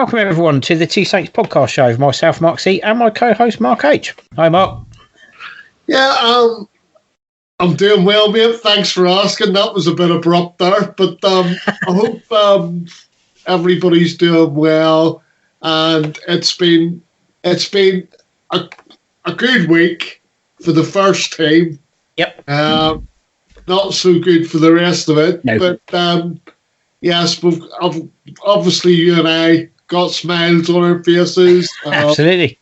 welcome everyone to the Two Saints podcast show with myself, Mark C, and my co-host, Mark H. Hi, Mark. Yeah, I'm doing well, mate. Thanks for asking. That was a bit abrupt there, but I hope everybody's doing well. And it's been a good week for the first team. Yep. Not so good for the rest of it. No. But yes, obviously you and I got smiles on our faces. Absolutely.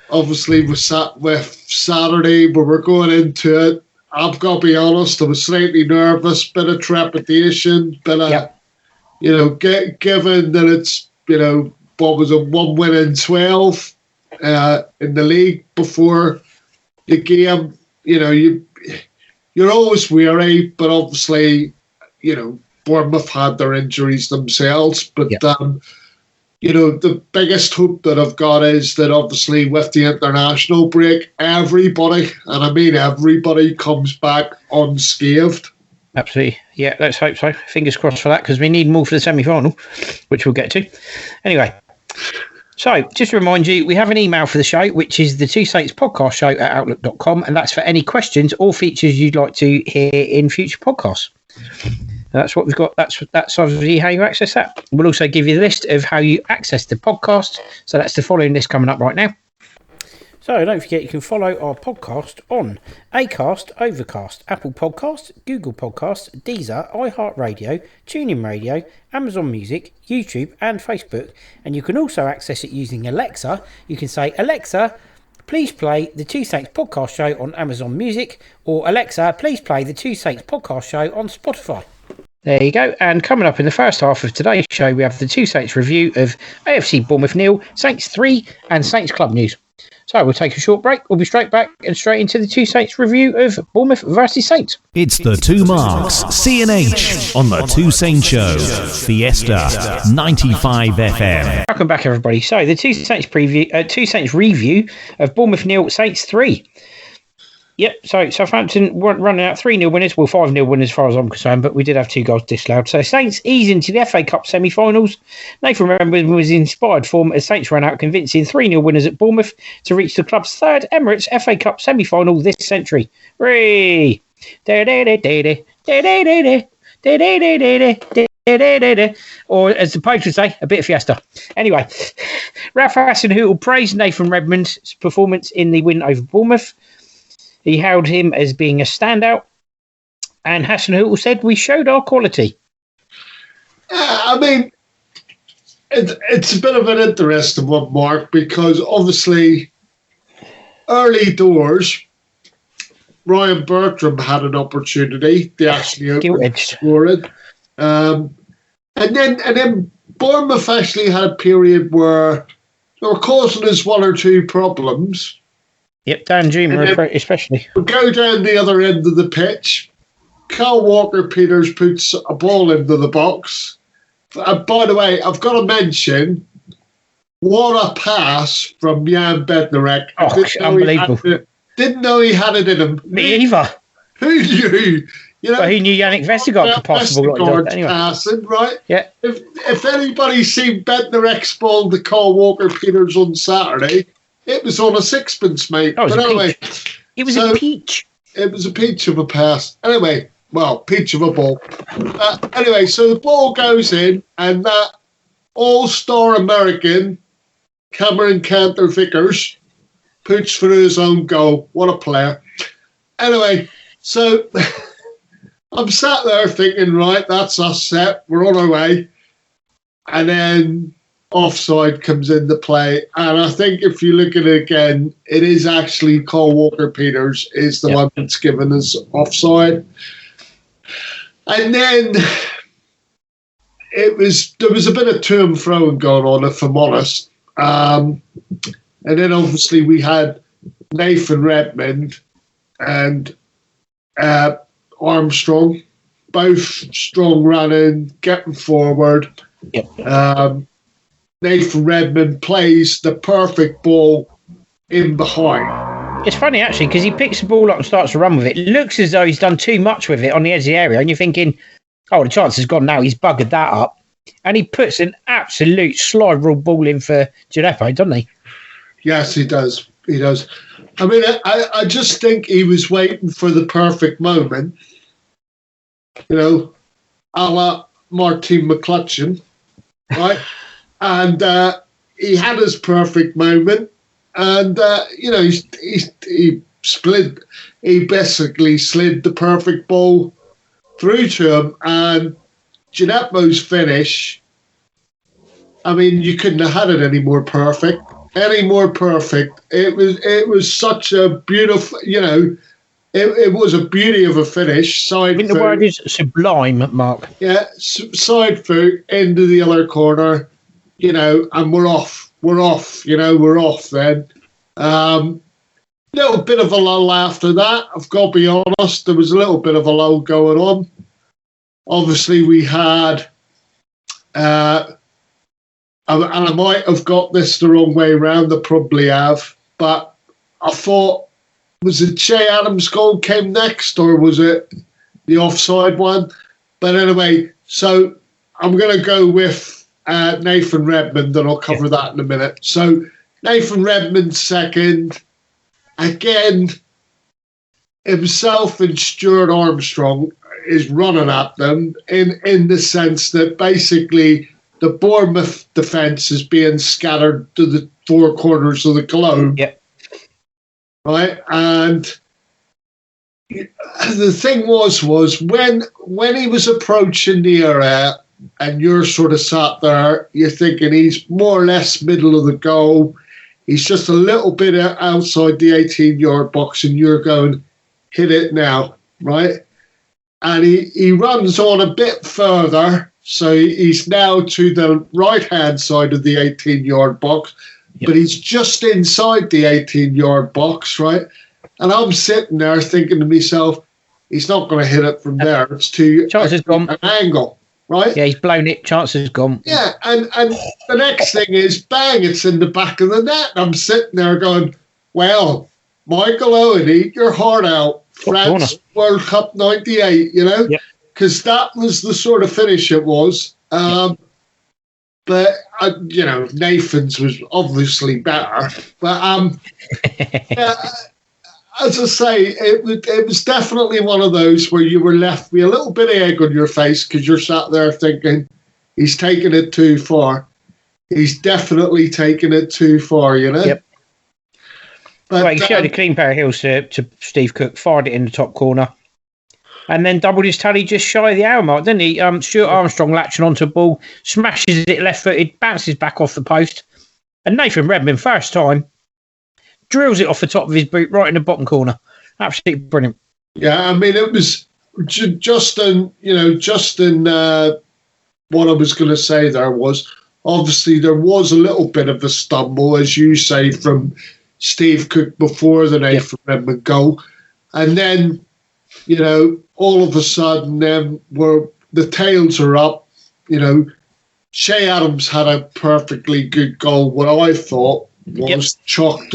Obviously, with Saturday, but we're going into it. I've got to be honest, I was slightly nervous, bit of trepidation, given that it's, what was it, 1 win in 12 in the league before the game. You're always weary, but obviously, Bournemouth had their injuries themselves. But, the biggest hope that I've got is that obviously with the international break, everybody, and I mean everybody, comes back unscathed. Absolutely. Yeah, let's hope so. Fingers crossed for that, because we need more for the semi-final, which we'll get to. Anyway, so just to remind you, we have an email for the show, which is the Two Saints podcast show at outlook.com, and that's for any questions or features you'd like to hear in future podcasts. That's what we've got. That's obviously how you access that. We'll also give you the list of how you access the podcast. So that's the following list coming up right now. So don't forget, you can follow our podcast on Acast, Overcast, Apple Podcasts, Google Podcasts, Deezer, iHeartRadio, TuneIn Radio, Amazon Music, YouTube and Facebook. And you can also access it using Alexa. You can say, Alexa, please play the Two Saints podcast show on Amazon Music, or Alexa, please play the Two Saints podcast show on Spotify. There you go. And coming up in the first half of today's show, we have the Two Saints review of AFC Bournemouth 0, Saints 3 and Saints Club news. So we'll take a short break. We'll be straight back and straight into the Two Saints review of Bournemouth versus Saints. It's the Two Marks, C&H, on the Two Saints Show, Fiesta 95 FM. Welcome back, everybody. So the Two Saints review of Bournemouth 0, Saints 3. Yep, so Southampton weren't running out 3-0 winners, well 5-0 winners as far as I'm concerned, but we did have 2 goals disallowed. So Saints ease into the FA Cup semi-finals. Nathan Redmond was in inspired form as Saints ran out convincing 3-0 winners at Bournemouth to reach the club's third Emirates FA Cup semi-final this century. Hooray! Or as the poet would say, a bit of fiesta. Anyway, Ralph Hasenhüttl praised Nathan Redmond's performance in the win over Bournemouth. He hailed him as being a standout, and Hasenhüttl said, we showed our quality. I mean, it's a bit of an interesting one, Mark, because obviously early doors, Ryan Bertram had an opportunity to actually score it. And then Bournemouth actually had a period where they were causing us 1 or 2 problems. Yep, Dan Dreamer especially. We go down the other end of the pitch. Kyle Walker-Peters puts a ball into the box. And by the way, I've got to mention, what a pass from Jan Bednarek. Oh, unbelievable. Didn't know he had it in him. Me either. Who knew? But he knew Yannick Vestergaard could possibly like that anyway. Passing, right? Yeah. If anybody's seen Bednarek's ball to Kyle Walker-Peters on Saturday, it was on a sixpence, mate. Oh, it was a peach. It was a peach of a pass. Anyway, peach of a ball. Anyway, so the ball goes in, and that all-star American, Cameron Cantor-Vickers, puts through his own goal. What a player. Anyway, so I'm sat there thinking, right, that's us set. We're on our way. And then offside comes into play, and I think if you look at it again, it is actually Kyle Walker-Peters is the one that's given us offside. And then there was a bit of to and fro going on, if I'm honest. And then obviously we had Nathan Redmond and Armstrong, both strong running, getting forward. Yep. Nathan Redmond plays the perfect ball in behind. It's funny, actually, because he picks the ball up and starts to run with it. It looks as though he's done too much with it on the edge of the area, and you're thinking, oh, the chance has gone now. He's buggered that up. And he puts an absolute slide rule ball in for Gineppo, doesn't he? Yes, he does. He does. I mean, I just think he was waiting for the perfect moment, a la Martin McClutchan, right? And he had his perfect moment, and he basically slid the perfect ball through to him, and Gineppo's finish. I mean, you couldn't have had it any more perfect. It was such a beautiful, it was a beauty of a finish. I think the word is sublime, Mark. Yeah, side foot into the other corner, and we're off. We're off then. Little bit of a lull after that. I've got to be honest. There was a little bit of a lull going on. Obviously, we had, and I might have got this the wrong way around. I probably have, but I thought, was it Che Adams' goal came next, or was it the offside one? But anyway, so I'm going to go with Nathan Redmond, and I'll cover that in a minute. So Nathan Redmond second. Again, himself and Stuart Armstrong is running at them in the sense that basically the Bournemouth defence is being scattered to the four corners of the globe. Yep. Right? And the thing was when he was approaching the area and you're sort of sat there, you're thinking he's more or less middle of the goal. He's just a little bit outside the 18-yard box, and you're going, hit it now, right? And he runs on a bit further, so he's now to the right-hand side of the 18-yard box, but he's just inside the 18-yard box, right? And I'm sitting there thinking to myself, he's not going to hit it from there. It's too an angle. Right? Yeah, he's blown it. Chances gone. Yeah, and the next thing is, bang, it's in the back of the net. I'm sitting there going, well, Michael Owen, eat your heart out. France World Cup 98, because that was the sort of finish it was. But, Nathan's was obviously better. But, as I say, it was definitely one of those where you were left with a little bit of egg on your face because you're sat there thinking, he's taking it too far. He's definitely taking it too far, Yep. But, he showed a clean pair of heels to Steve Cook, fired it in the top corner, and then doubled his tally just shy of the hour mark, didn't he? Stuart Armstrong latching onto a ball, smashes it left-footed, bounces back off the post, and Nathan Redmond, first time, drills it off the top of his boot right in the bottom corner. Absolutely brilliant. Yeah, I mean, it was just in what I was going to say there was, obviously there was a little bit of a stumble, as you say, from Steve Cook before the Nathan Redmond goal. And then, all of a sudden, then the tails are up. Che Adams had a perfectly good goal, what I thought was chalked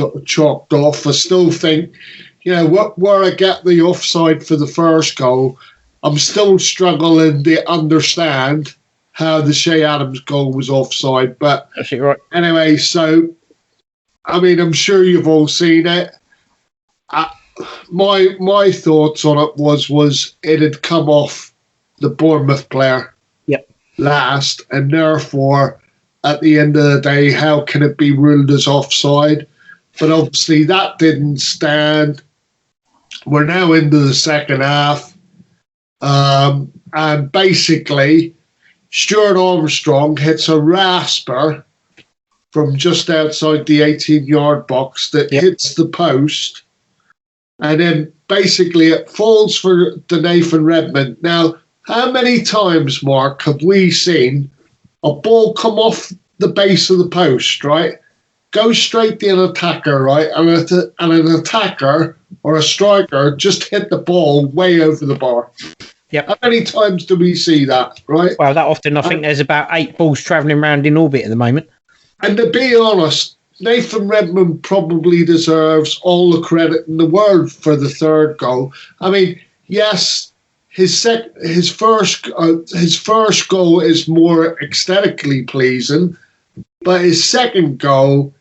off. I still think, where I get the offside for the first goal, I'm still struggling to understand how the Che Adams goal was offside. But right. Anyway, so, I mean, I'm sure you've all seen it. My thoughts on it was it had come off the Bournemouth player last, and therefore, at the end of the day, how can it be ruled as offside? But obviously that didn't stand. We're now into the second half. And basically, Stuart Armstrong hits a rasper from just outside the 18-yard box that hits the post. And then basically it falls for the Nathan Redmond. Now, how many times, Mark, have we seen a ball come off the base of the post, right? Go straight to an attacker, right? And an attacker or a striker just hit the ball way over the bar. Yep. How many times do we see that, right? Well, that often. I think there's about 8 balls travelling around in orbit at the moment. And to be honest, Nathan Redmond probably deserves all the credit in the world for the third goal. I mean, yes, his first goal is more aesthetically pleasing, but his second goal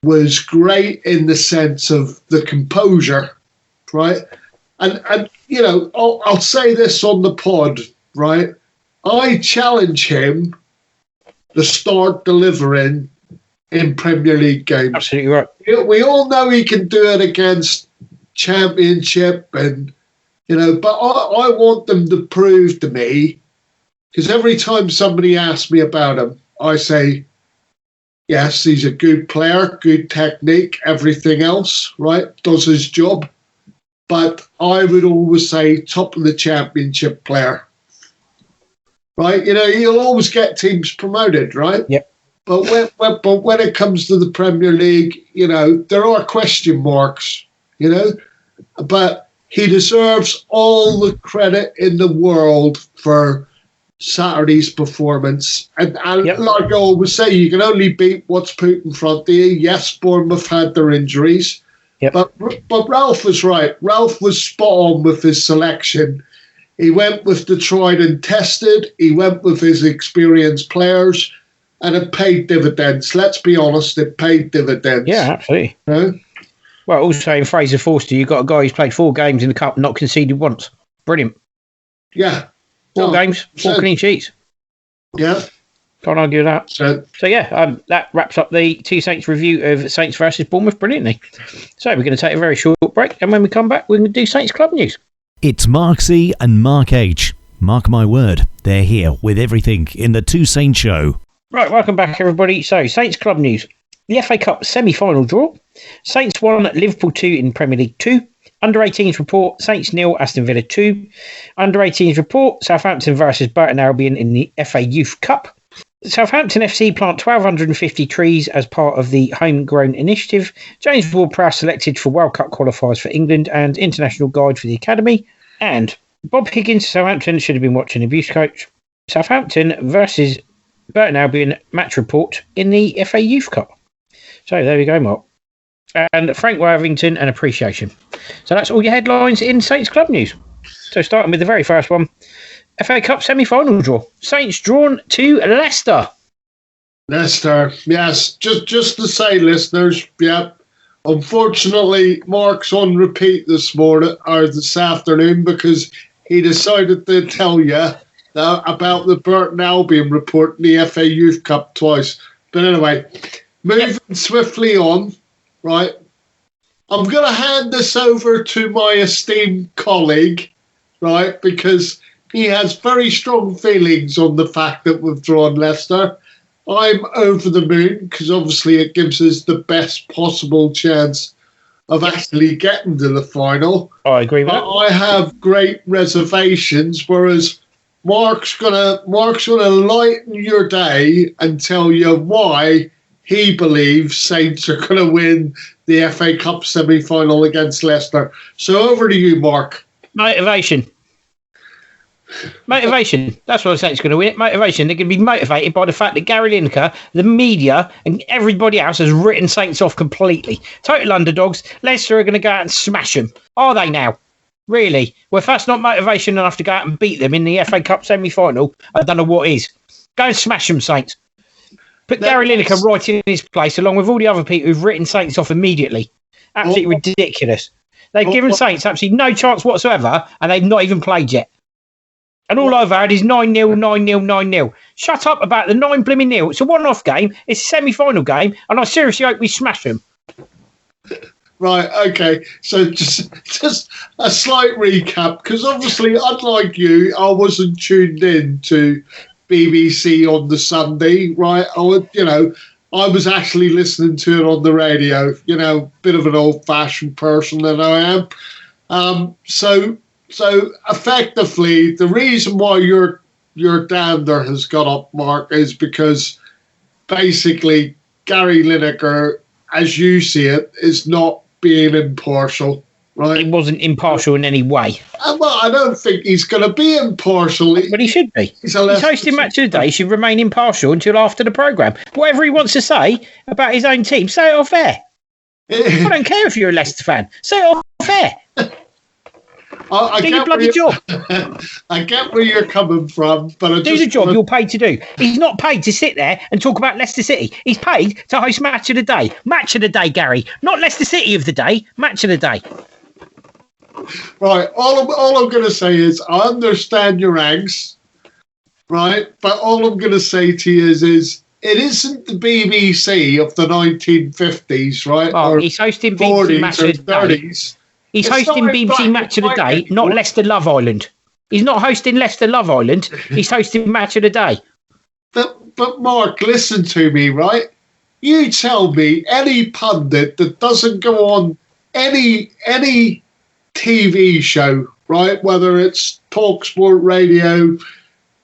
was great in the sense of the composure, right? And you know, I'll say this on the pod, right? I challenge him to start delivering in Premier League games. Absolutely right. We all know he can do it against Championship and, you know, but I want them to prove to me, because every time somebody asks me about him, I say, yes, he's a good player, good technique, everything else, right? Does his job. But I would always say top of the Championship player, right? You know, he'll always get teams promoted, right? Yep. But when it comes to the Premier League, you know, there are question marks, you know, but he deserves all the credit in the world for Saturday's performance. And Yep. like I always say, you can only beat what's put in front of you. Yes, Bournemouth had their injuries. Yep. But Ralph was right. Ralph was spot on with his selection. He went with the tried and tested. He went with his experienced players, and it paid dividends. Let's be honest, it paid dividends. Yeah, absolutely. You know? Well, also in Fraser Forster, you've got a guy who's played 4 games in the Cup and not conceded once. Brilliant. Yeah. 4 games, 4 clean sheets. Yeah. Can't argue with that. So yeah, that wraps up the Two Saints review of Saints versus Bournemouth brilliantly. So we're going to take a very short break, and when we come back, we're going to do Saints Club news. It's Mark C and Mark H. Mark my word, they're here with everything in the Two Saints Show. Right, welcome back, everybody. So, Saints Club news. The FA Cup semi-final draw. Saints 1, Liverpool 2 in Premier League 2. Under-18s report, Saints 0, Aston Villa 2. Under-18s report, Southampton versus Burton Albion in the FA Youth Cup. Southampton FC plant 1,250 trees as part of the Homegrown Initiative. James Ward-Prowse selected for World Cup qualifiers for England and international guide for the Academy. And Bob Higgins, Southampton, should have been watching abuse coach. Southampton versus Burton Albion match report in the FA Youth Cup. So there we go, Mark. And Frank Wadington, an appreciation. So that's all your headlines in Saints Club news. So starting with the very first one. FA Cup semi-final draw. Saints drawn to Leicester. Leicester, yes. Just to say, listeners, yeah. Unfortunately, Mark's on repeat this morning or this afternoon because he decided to tell you about the Burton Albion report in the FA Youth Cup twice. But anyway, moving swiftly on, right? I'm going to hand this over to my esteemed colleague, right? Because he has very strong feelings on the fact that we've drawn Leicester. I'm over the moon because obviously it gives us the best possible chance of actually getting to the final. I agree with that. I have great reservations, whereas Mark's gonna lighten your day and tell you why he believes Saints are going to win the FA Cup semi-final against Leicester. So over to you, Mark. Motivation. That's what I say. It's going to win. Motivation. They're going to be motivated by the fact that Gary Lineker, the media, and everybody else has written Saints off completely. Total underdogs. Leicester are going to go out and smash them. Are they now? Really? Well, if that's not motivation enough to go out and beat them in the FA Cup semi-final, I don't know what is. Go and smash them, Saints. Put Gary Lineker right in his place, along with all the other people who've written Saints off immediately. Absolutely ridiculous. They've given Saints absolutely no chance whatsoever, and they've not even played yet. And all I've had is 9-0, 9-0, 9-0. Shut up about the 9 blimmin' nil. It's a one-off game. It's a semi-final game, and I seriously hope we smash them. Right, okay. So just a slight recap, because obviously, unlike you, I wasn't tuned in to BBC on the Sunday, right? I was actually listening to it on the radio. You know, bit of an old-fashioned person that I am. So effectively, the reason why your dander has got up, Mark, is because basically Gary Lineker, as you see it, is not being impartial, right? He wasn't impartial in any way. Well, I don't think he's going to be impartial. But he should be. He's hosting Match of the Day. He should remain impartial until after the programme. Whatever he wants to say about his own team, say it off air. I don't care if you're a Leicester fan. Say it off air. I Do your get bloody job. I get where you're coming from, but I Do the job you're paid to do. He's not paid to sit there and talk about Leicester City. He's paid to host Match of the Day. Match of the Day, Gary. Not Leicester City of the day. Match of the Day. Right. All I'm going to say is I understand your angst, right? But all I'm going to say to you is it isn't the BBC of the 1950s, right? Oh, or he's hosting BBC Match of the Day. He's hosting BBC Match of the Day, not Leicester Love Island. He's not hosting Leicester Love Island. He's hosting Match of the Day. But Mark, listen to me, right? You tell me any pundit that doesn't go on any TV show, right? Whether it's TalkSport Radio,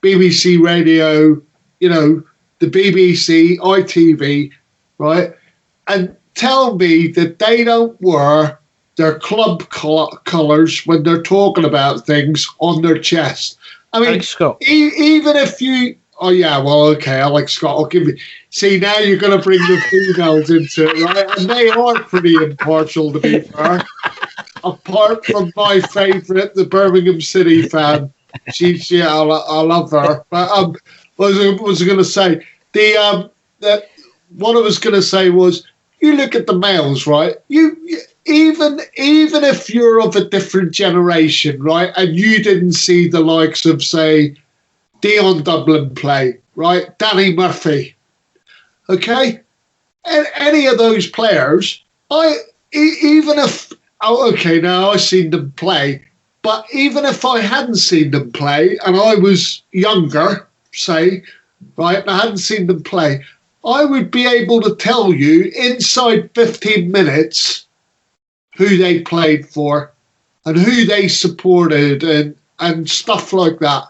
BBC Radio, you know, the BBC, ITV, right? And tell me that they don't wear their club colours when they're talking about things on their chest. I mean, Alex Scott. Even if you... Oh, yeah, well, okay, Alex Scott, I'll give you... See, now you're going to bring the females into it, right? And they are pretty impartial, to be fair. Apart from my favourite, the Birmingham City fan. I love her. But what was I going to say? What I was going to say was, you look at the males, right? You even if you're of a different generation, right, and you didn't see the likes of, say, Dion Dublin play, right, Danny Murphy, okay, and any of those players, even if now I've seen them play, but even if I hadn't seen them play and I was younger, say, right, and I hadn't seen them play, I would be able to tell you inside 15 minutes who they played for and who they supported and stuff like that.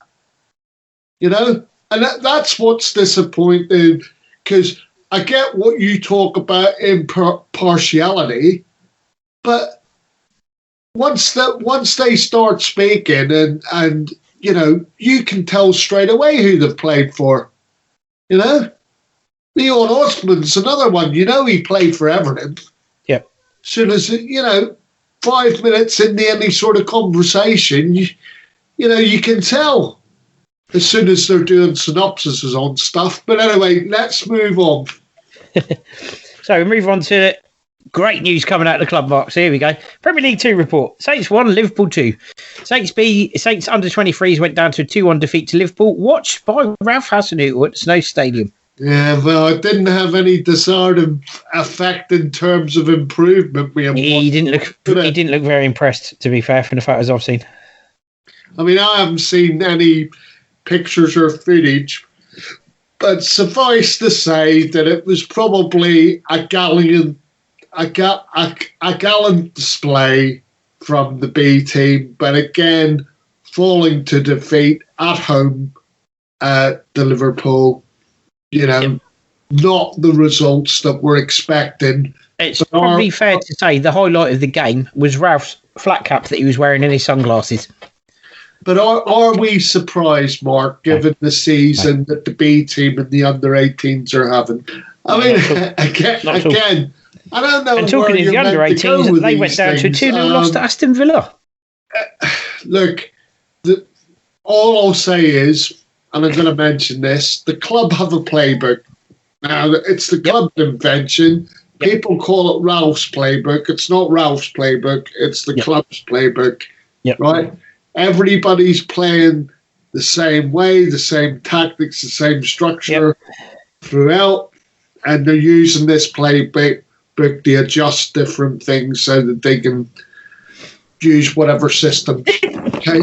You know? And that's what's disappointing, because I get what you talk about impartiality, but once they start speaking and you know, you can tell straight away who they've played for. You know? Leon Osman's another one. You know, he played for Everton. Yeah. As soon as, you know, 5 minutes into any sort of conversation, you know, you can tell as soon as they're doing synopsises on stuff. But anyway, let's move on. So we move on to great news coming out of the club, Mark. So here we go. Premier League 2 report. Saints 1, Liverpool 2. Saints under 23s went down to a 2-1 defeat to Liverpool, watched by Ralph Hasenhüttl at Snow Stadium. Yeah, well, it didn't have any desired effect in terms of improvement. He didn't look very impressed, to be fair, from the photos I've seen. I mean, I haven't seen any pictures or footage, but suffice to say that it was probably a gallant display from the B team, but again, falling to defeat at home at the Liverpool. You know, not the results that we're expecting. It's probably fair to say the highlight of the game was Ralph's flat cap that he was wearing in his sunglasses. But are we surprised, Mark, given the season that the B team and the under-18s are having? I mean, again, I don't know. And talking of the under-18s, they went down to a 2-0 loss to Aston Villa. Look, all I'll say is, and I'm going to mention this, the club have a playbook. Now, it's the club's invention. People call it Ralph's playbook. It's not Ralph's playbook. It's the club's playbook, right? Everybody's playing the same way, the same tactics, the same structure throughout, and they're using this playbook to adjust different things so that they can use whatever system, okay?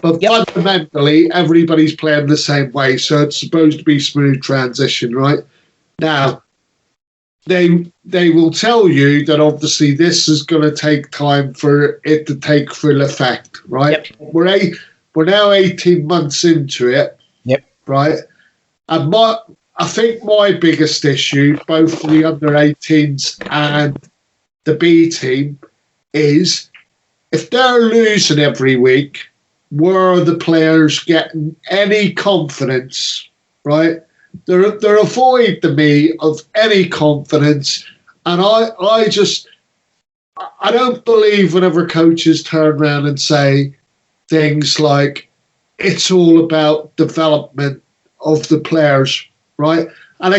But fundamentally, everybody's playing the same way, so it's supposed to be smooth transition, right? Now, they will tell you that obviously this is going to take time for it to take full effect, right? We're now 18 months into it, right? And I think my biggest issue, both for the under-18s and the B team, is if they're losing every week, where are the players getting any confidence, right? They're devoid to me of any confidence. And I don't believe whenever coaches turn around and say, things like it's all about development of the players, right? And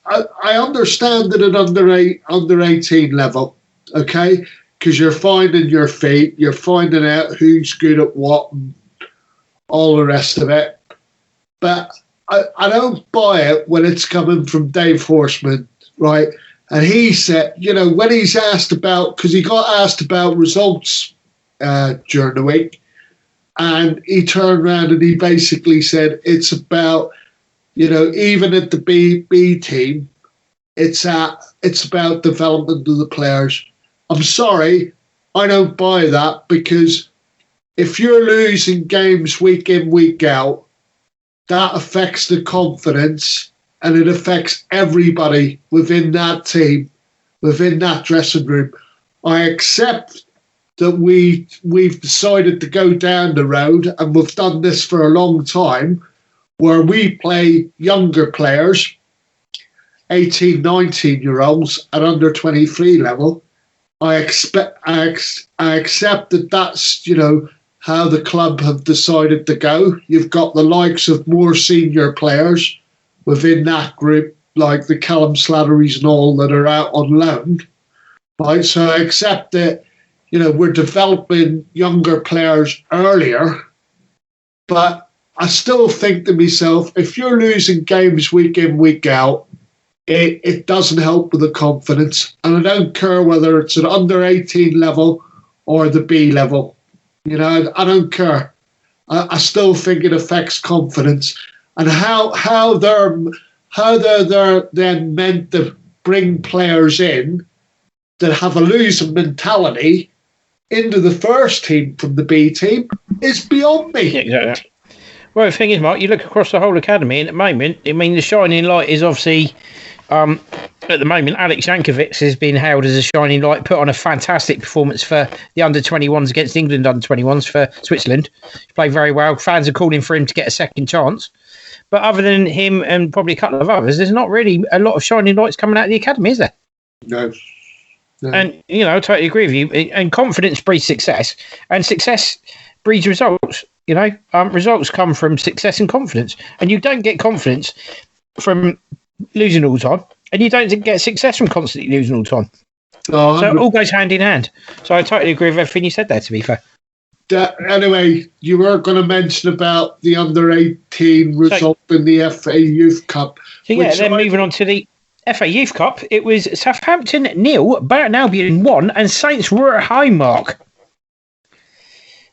I understand it at under 18 level, okay? Because you're finding your feet, you're finding out who's good at what, and all the rest of it. But I don't buy it when it's coming from Dave Horseman, right? And he said, when he's asked about, because he got asked about results during the week, and he turned around and he basically said it's about, even at the B team, it's about development of the players. I'm sorry, I don't buy that, because if you're losing games week in, week out, that affects the confidence, and it affects everybody within that team, within that dressing room. I accept that we've decided to go down the road, and we've done this for a long time, where we play younger players, 18, 19-year-olds at under 23 level. I accept that that's, how the club have decided to go. You've got the likes of more senior players within that group, like the Callum Slatterys and all that are out on loan. Right? So I accept that, we're developing younger players earlier, but I still think to myself, if you're losing games week in, week out, it doesn't help with the confidence. And I don't care whether it's at under 18 level or the B level. I don't care. I still think it affects confidence. And how they're then meant to bring players in that have a losing mentality into the first team from the B team is beyond me. Yeah, exactly. Well, the thing is, Mark, you look across the whole academy, and at the moment, the shining light is obviously, at the moment, Alex Jankovic has been hailed as a shining light, put on a fantastic performance for the under-21s against England under-21s for Switzerland. He played very well. Fans are calling for him to get a second chance. But other than him and probably a couple of others, there's not really a lot of shining lights coming out of the academy, is there? No. And, I totally agree with you. And confidence breeds success, and success breeds results. Results come from success and confidence. And you don't get confidence from losing all the time, and you don't get success from constantly losing all the time. So it all goes hand in hand. So I totally agree with everything you said there, to be fair. Anyway, you were going to mention about the under-18 result in the FA Youth Cup. So then moving on to the FA Youth Cup, it was Southampton 0, Burton Albion 1, and Saints were at high, Mark.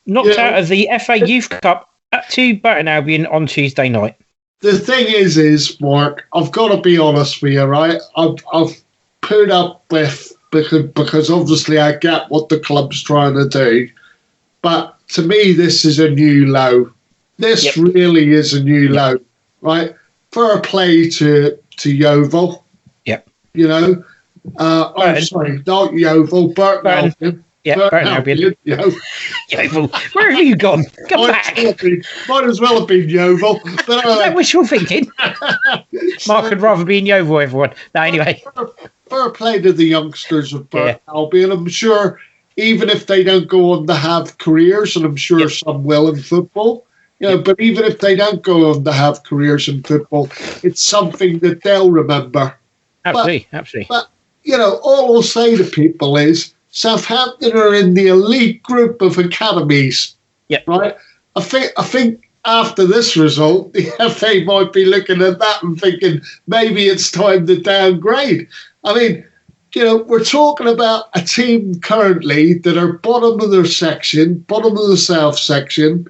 Knocked out of the FA Youth Cup to Burton Albion on Tuesday night. The thing is, Mark, I've got to be honest with you, right? I've put up with, because obviously I get what the club's trying to do, but to me, this is a new low. This really is a new low, right? Fair play to Yeovil. Yep. Sorry, not Yeovil, Burton Albion. Yeah, Burton Albion. Yeovil. Where have you gone? Come back. Might as well have been Yeovil. But, is that wishful thinking? Mark would rather be in Yeovil, everyone. No, anyway. Fair play to the youngsters of Burton Albion. I'm sure, even if they don't go on to have careers, and I'm sure some will in football, but even if they don't go on to have careers in football, it's something that they'll remember. Absolutely. But all I'll say to people is, Southampton are in the elite group of academies. Yep. Right? I think after this result, the FA might be looking at that and thinking maybe it's time to downgrade. I mean, we're talking about a team currently that are bottom of their section, bottom of the South section.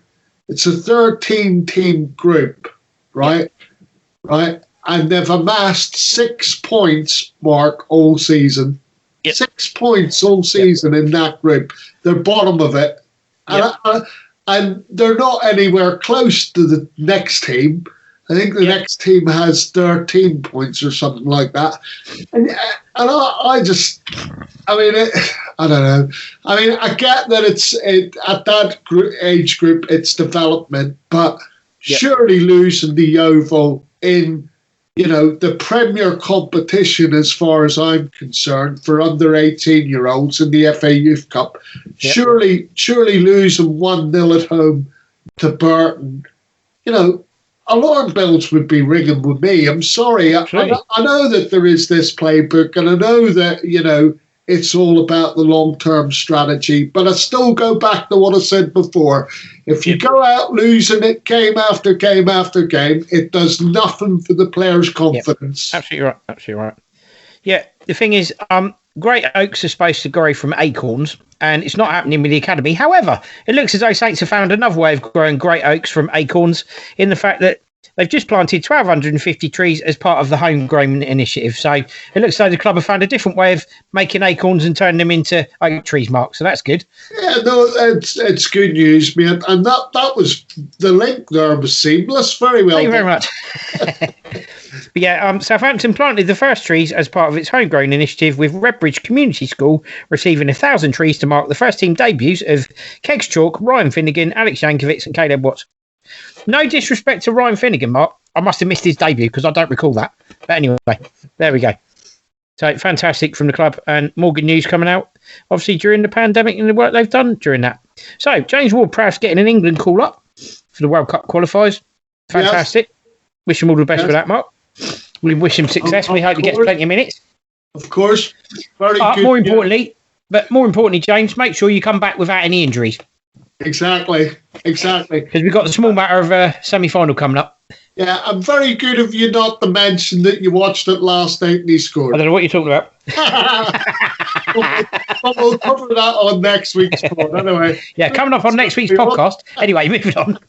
It's a 13-team group, right? Right? And they've amassed 6 points, Mark, all season. Yep. 6 points all season in that group. They're bottom of it. And they're not anywhere close to the next team. I think the next team has 13 points or something like that. And I don't know. I mean, I get that at that age group, it's development, but surely losing the Yeovil in the premier competition, as far as I'm concerned, for under 18-year-olds in the FA Youth Cup. Yep. Surely losing 1-0 at home to Burton, alarm bells would be ringing with me. I'm sorry. I know that there is this playbook, and I know that, it's all about the long-term strategy, but I still go back to what I said before. If you go out losing it game after game after game, it does nothing for the players' confidence. Yep. Absolutely right. Yeah, the thing is, Great Oaks are supposed to grow from acorns, and it's not happening with the academy. However, it looks as though Saints have found another way of growing Great Oaks from acorns in the fact that they've just planted 1,250 trees as part of the homegrown initiative. So it looks as though the club have found a different way of making acorns and turning them into oak trees, Mark. So that's good. Yeah, no, it's good news, mate. And that was the link there was seamless. Very well. Thank you very much. But yeah, Southampton planted the first trees as part of its homegrown initiative, with Redbridge Community School receiving 1,000 trees to mark the first team debuts of Kegs Chalk, Ryan Finnegan, Alex Yankovic and Caleb Watts. No disrespect to Ryan Finnegan, Mark. I must have missed his debut because I don't recall that. But anyway, there we go. So fantastic from the club, and more good news coming out, obviously, during the pandemic and the work they've done during that. So James Ward-Prowse getting an England call-up for the World Cup qualifiers. Fantastic. Yes. Wish him all the best for that, Mark. We wish him success. We hope he gets plenty of minutes. Of course. Very good. More importantly, James, make sure you come back without any injuries. Exactly. Because we've got the small matter of a semi-final coming up. Yeah, I'm very good of you not to mention that you watched it last night and he scored. I don't know what you're talking about. But we'll cover that on next week's pod anyway. Yeah, coming up on next week's podcast. Anyway, moving on.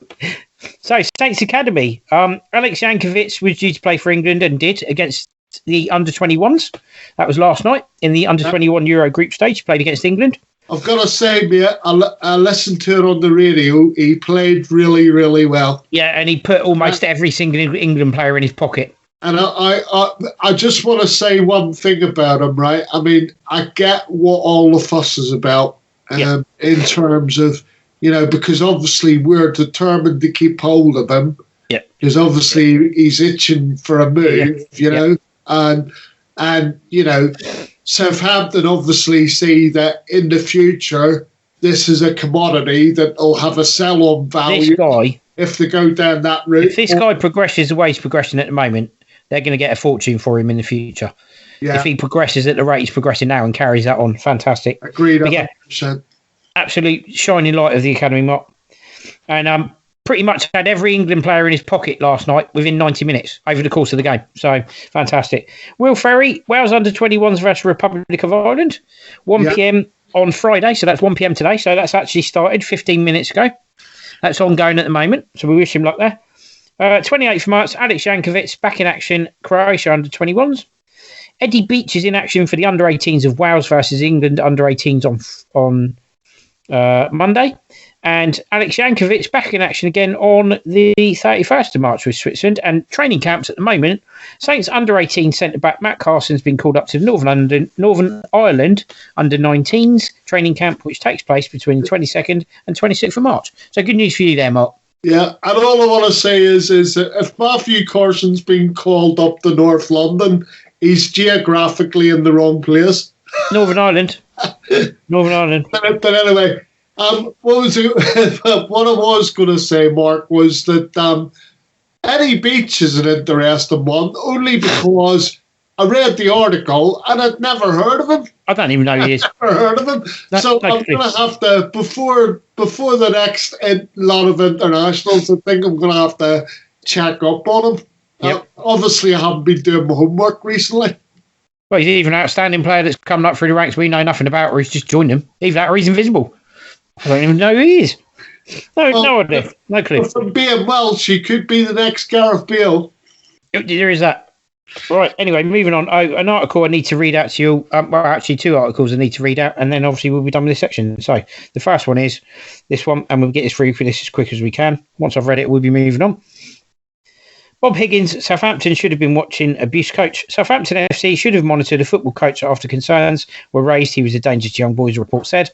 So, Saints Academy. Alex Yankovic was due to play for England and did against the under-21s. That was last night in the under-21 Euro group stage. He played against England. I've got to say, mate, I listened to it on the radio. He played really, really well. Yeah, and he put almost every single England player in his pocket. And I just want to say one thing about him, right? I mean, I get what all the fuss is about in terms of, because obviously we're determined to keep hold of him. Yeah. Because obviously he's itching for a move, and Southampton obviously see that in the future this is a commodity that will have a sell-on value. This guy, if they go down that route. If this guy progresses the way he's progressing at the moment, they're going to get a fortune for him in the future. Yeah. If he progresses at the rate he's progressing now and carries that on, fantastic. Agreed, 100%. Yeah, absolute shining light of the academy, Mark. And pretty much had every England player in his pocket last night within 90 minutes over the course of the game. So, fantastic. Will Ferry, Wales under-21s versus Republic of Ireland, 1 p.m. on Friday. So, that's 1 p.m. today. So, that's actually started 15 minutes ago. That's ongoing at the moment. So, we wish him luck there. 28th March, Alex Yankovic back in action, Croatia under-21s. Eddie Beach is in action for the under-18s of Wales versus England under-18s on Monday. And Alex Yankovic back in action again on the 31st of March with Switzerland. And training camps at the moment, Saints under-18 centre-back Matt Carson's been called up to Northern Ireland under-19s training camp, which takes place between the 22nd and 26th of March. So good news for you there, Mark. Yeah, and all I want to say is that if Matthew Carson's been called up to North London, he's geographically in the wrong place. Northern Ireland. But anyway... what I was going to say, Mark, was that Eddie Beach is an interesting one, only because I read the article and I'd never heard of him. I don't even know who he is. Never heard of him. So I'm going to have to, before the next lot of internationals, I think I'm going to have to check up on him. Yep. Obviously, I haven't been doing my homework recently. Well, he's even an outstanding player that's come up through the ranks we know nothing about, or he's just joined them. Either that or he's invisible. I don't even know who he is. No idea. No clue. From being Welsh, he could be the next Gareth Bale. There is that. Right, anyway, moving on. An article I need to read out to you. Well, actually, two articles I need to read out, and then obviously we'll be done with this section. So the first one is this one, and we'll get this through for this as quick as we can. Once I've read it, we'll be moving on. Bob Higgins, Southampton should have been watching abuse coach. Southampton FC should have monitored a football coach after concerns were raised. He was a danger to young boys, the report said.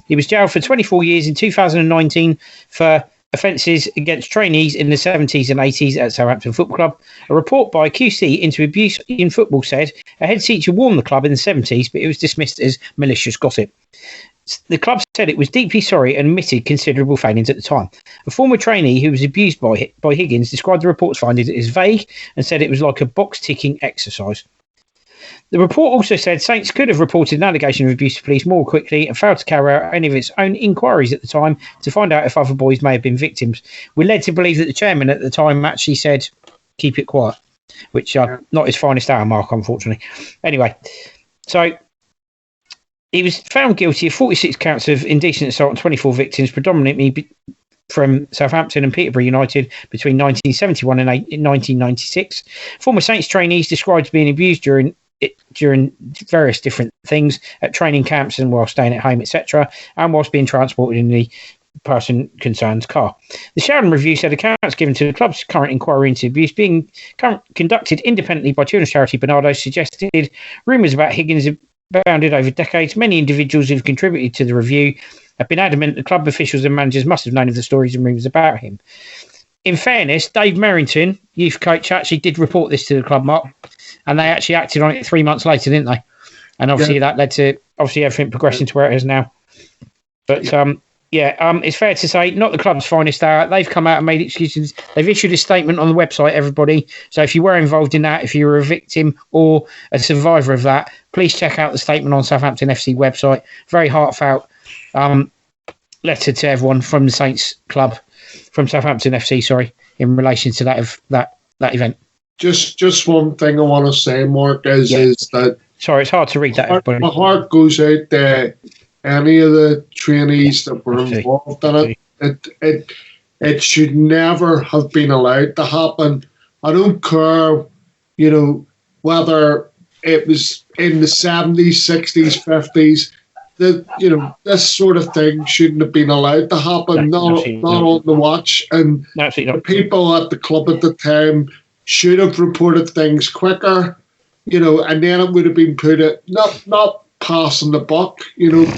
He was jailed for 24 years in 2019 for offences against trainees in the 70s and 80s at Southampton Football Club. A report by QC into abuse in football said a head teacher warned the club in the 70s, but it was dismissed as malicious gossip. The club said it was deeply sorry and admitted considerable failings at the time. A former trainee who was abused by Higgins described the report's findings as vague and said it was like a box-ticking exercise. The report also said Saints could have reported an allegation of abuse to police more quickly and failed to carry out any of its own inquiries at the time to find out if other boys may have been victims. We're led to believe that the chairman at the time actually said, keep it quiet, which not his finest hour, Mark, unfortunately. Anyway, so he was found guilty of 46 counts of indecent assault and 24 victims, predominantly from Southampton and Peterborough United between 1971 and 1996. Former Saints trainees described being abused during various different things at training camps and while staying at home, etc., and whilst being transported in the person concerned's car. The Sheridan Review said accounts given to the club's current inquiry into abuse being conducted independently by children's charity Bernardo suggested rumours about Higgins abounded over decades. Many individuals who've contributed to the review have been adamant the club officials and managers must have known of the stories and rumours about him. In fairness, Dave Merrington, youth coach, actually did report this to the club, Mark, and they actually acted on it 3 months later, didn't they? And obviously that led to everything progressing to where it is now. But it's fair to say not the club's finest hour. They've come out and made excuses. They've issued a statement on the website, everybody. So if you were involved in that, if you were a victim or a survivor of that, please check out the statement on Southampton FC website. Very heartfelt letter to everyone from the Saints Club, from Southampton FC, sorry, in relation to that event. Just one thing I want to say, Mark, is that... Sorry, it's hard to read that, everybody. My heart goes out to any of the trainees that were involved in it. It should never have been allowed to happen. I don't care, whether it was in the 70s, 60s, 50s, that, this sort of thing shouldn't have been allowed to happen, not on the watch. And the people at the club at the time should have reported things quicker, and then it would have been put at, not passing the buck,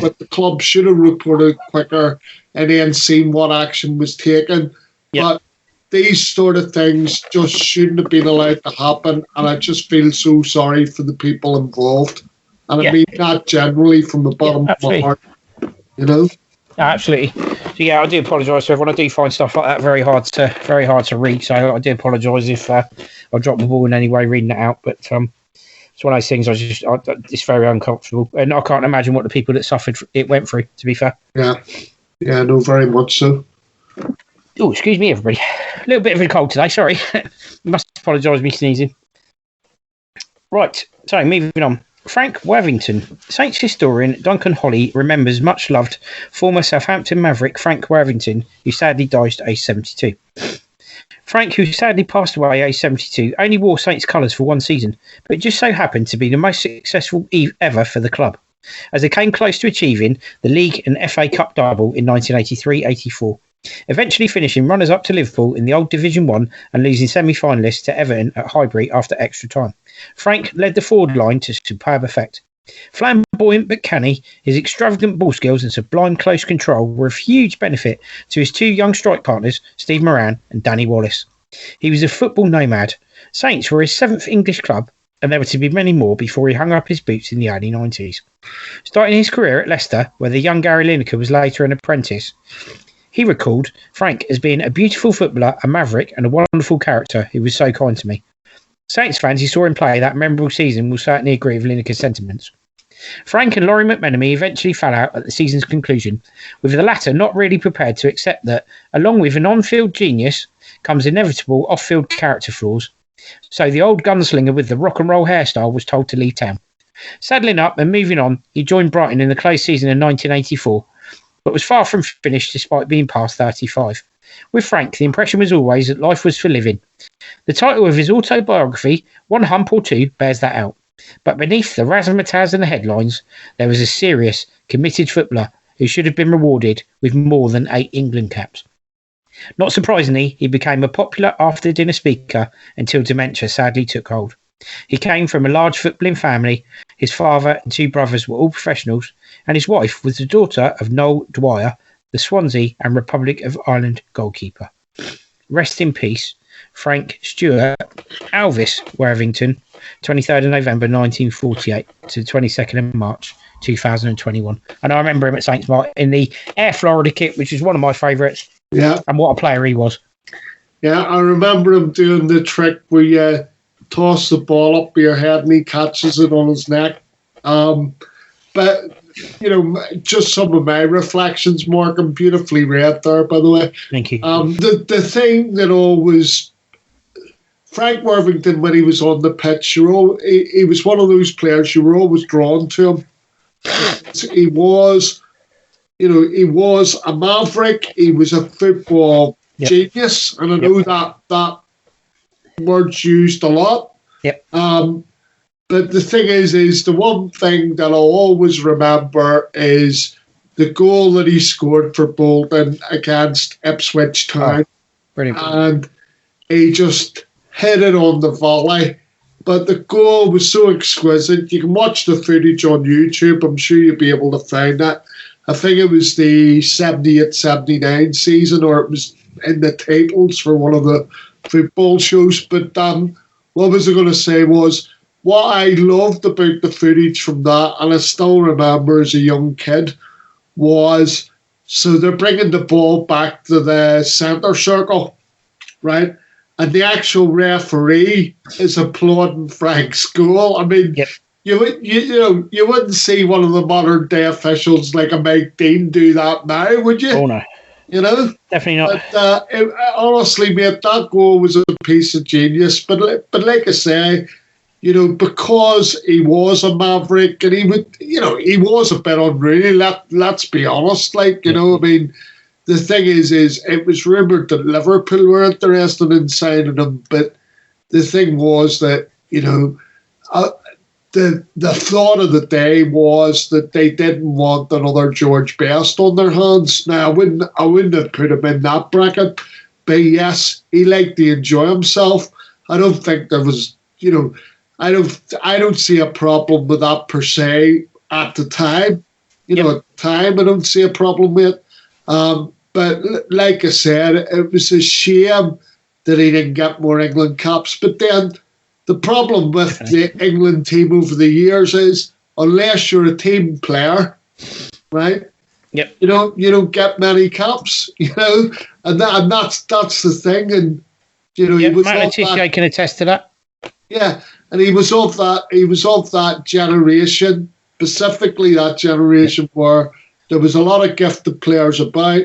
but the club should have reported quicker and then seen what action was taken. Yep. But these sort of things just shouldn't have been allowed to happen, and I just feel so sorry for the people involved. And I mean that generally from the bottom of my heart, Absolutely. So I do apologise to everyone. I do find stuff like that very hard to read. So I do apologise if I drop the ball in any way reading it out. But it's one of those things. It's very uncomfortable, and I can't imagine what the people that suffered it went through. To be fair. Yeah. No, very much so. Oh, excuse me, everybody. A little bit of a cold today. Sorry. Must apologise me sneezing. Right. So moving on. Frank Wadington. Saints historian Duncan Holly remembers much loved former Southampton Maverick Frank Wadington, who sadly died at age 72. Frank, who sadly passed away at age 72, only wore Saints colours for one season, but it just so happened to be the most successful ever for the club, as they came close to achieving the League and FA Cup double in 1983-84, eventually finishing runners-up to Liverpool in the old Division 1 and losing semi-finalists to Everton at Highbury after extra time. Frank led the forward line to superb effect. Flamboyant but canny, his extravagant ball skills and sublime close control were of huge benefit to his two young strike partners, Steve Moran and Danny Wallace. He was a football nomad. Saints were his seventh English club, and there were to be many more before he hung up his boots in the early 90s. Starting his career at Leicester, where the young Gary Lineker was later an apprentice, he recalled Frank as being a beautiful footballer, a maverick, and a wonderful character who was so kind to me. Saints fans who saw him play that memorable season will certainly agree with Lineker's sentiments. Frank and Laurie McMenemy eventually fell out at the season's conclusion, with the latter not really prepared to accept that, along with an on-field genius, comes inevitable off-field character flaws. So the old gunslinger with the rock and roll hairstyle was told to leave town. Saddling up and moving on, he joined Brighton in the close season in 1984, but was far from finished despite being past 35. With Frank, the impression was always that life was for living. The title of his autobiography, One Hump or Two, bears that out. But beneath the razzmatazz and the headlines, there was a serious, committed footballer who should have been rewarded with more than 8 England caps. Not surprisingly, he became a popular after-dinner speaker until dementia sadly took hold. He came from a large footballing family. His father and 2 brothers were all professionals, and his wife was the daughter of Noel Dwyer, the Swansea and Republic of Ireland goalkeeper. Rest in peace, Frank Stewart, Alvis Wadington, 23rd of November 1948 to 22nd of March 2021. And I remember him at Saints Mark in the Air Florida kit, which is one of my favourites. Yeah. And what a player he was. Yeah, I remember him doing the trick where you toss the ball up your head and he catches it on his neck. But, just some of my reflections, Mark, I'm beautifully read there, by the way. Thank you. The thing that always... Frank Worthington, when he was on the pitch, he was one of those players you were always drawn to him. He was a maverick. He was a football genius, and I know that word's used a lot. Yep. But the thing is the one thing that I'll always remember is the goal that he scored for Bolton against Ipswich Town. Oh, brilliant. And he just hit it on the volley. But the goal was so exquisite. You can watch the footage on YouTube. I'm sure you'll be able to find that. I think it was the 78-79 season, or it was in the titles for one of the football shows. But what was I going to say was, what I loved about the footage from that, and I still remember as a young kid, was, so they're bringing the ball back to the centre circle, right? And the actual referee is applauding Frank's goal. I mean, you wouldn't see one of the modern day officials like a Mike Dean do that now, would you? Oh, no. Definitely not. But honestly, mate, that goal was a piece of genius. But like I say, because he was a maverick and he was a bit unruly. Let's be honest. I mean, the thing is it was rumoured that Liverpool were interested in signing him, but the thing was that, the thought of the day was that they didn't want another George Best on their hands. Now, I wouldn't have put him in that bracket, but yes, he liked to enjoy himself. I don't think there was, I don't see a problem with that per se at the time. At the time, I don't see a problem with it. But like I said, it was a shame that he didn't get more England caps. But then the problem with the England team over the years is, unless you're a team player, right? Yep. You don't get many caps, and that's the thing. And he was Matt Letizia can attest to that. Yeah, and he was of that generation, specifically that generation where there was a lot of gifted players about.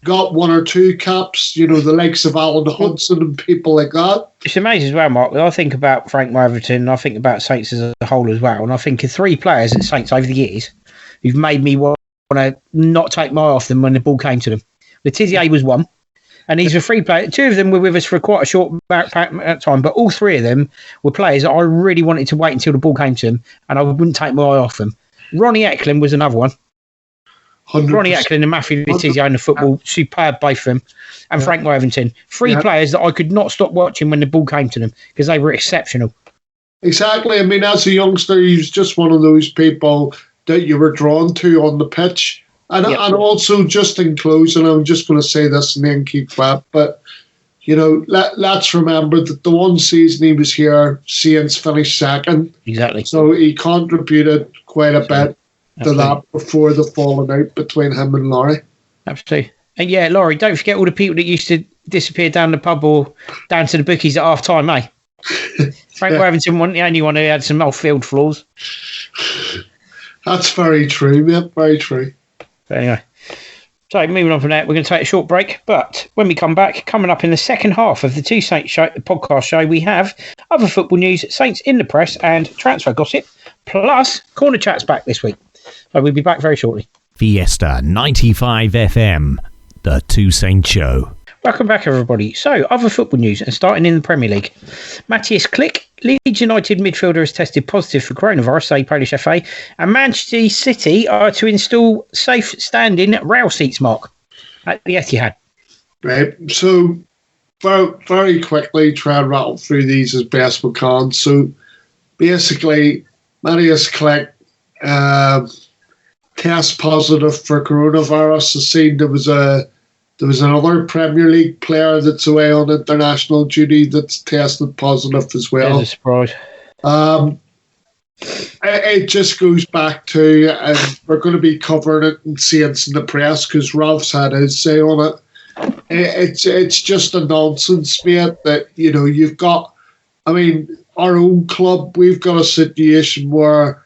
Got one or two caps, the likes of Alan Hudson and people like that. It's amazing as well, Mark. I think about Frank Worthington, I think about Saints as a whole as well, and I think of three players at Saints over the years who've made me want to not take my eye off them when the ball came to them. Letizia was one, and these were three players. Two of them were with us for quite a short amount of time, but all three of them were players that I really wanted to wait until the ball came to them, and I wouldn't take my eye off them. Ronnie Eklund was another one. 100%. Ronnie Eklund and Matthew Letizia in the football, superb, both of them. And Frank Worthington. Three players that I could not stop watching when the ball came to them because they were exceptional. Exactly. I mean, as a youngster, he was just one of those people that you were drawn to on the pitch. And also, just in closing, I'm just going to say this and then keep quiet, but, let's remember that the one season he was here, Saints finished second. Exactly. So he contributed quite a bit to that before the falling out between him and Laurie. Absolutely. And Laurie, don't forget all the people that used to disappear down the pub or down to the bookies at half time, eh? Frank Worthington wasn't the only one who had some off-field flaws. That's very true, mate. Very true. But anyway, so moving on from that, we're going to take a short break. But when we come back, coming up in the second half of the Two Saints show, the podcast show, we have other football news, Saints in the press, and transfer gossip. Plus, Corner Chat's back this week. So we'll be back very shortly. Fiesta 95 FM, the Two Saints Show. Welcome back, everybody. So, other football news, and starting in the Premier League. Matthias Klick, Leeds United midfielder, has tested positive for coronavirus, say Polish FA, and Manchester City are to install safe standing rail seats, Mark, at the Etihad. Right. So, very quickly, try and rattle through these as best we can. So, basically, Matthias Klick, test positive for coronavirus. I seen there was another Premier League player that's away on international duty that's tested positive as well. There's a surprise. It just goes back to, and we're going to be covering it and seeing it in the press because Ralph's had his say on it. It's just a nonsense, mate, that, you've got, our own club, we've got a situation where,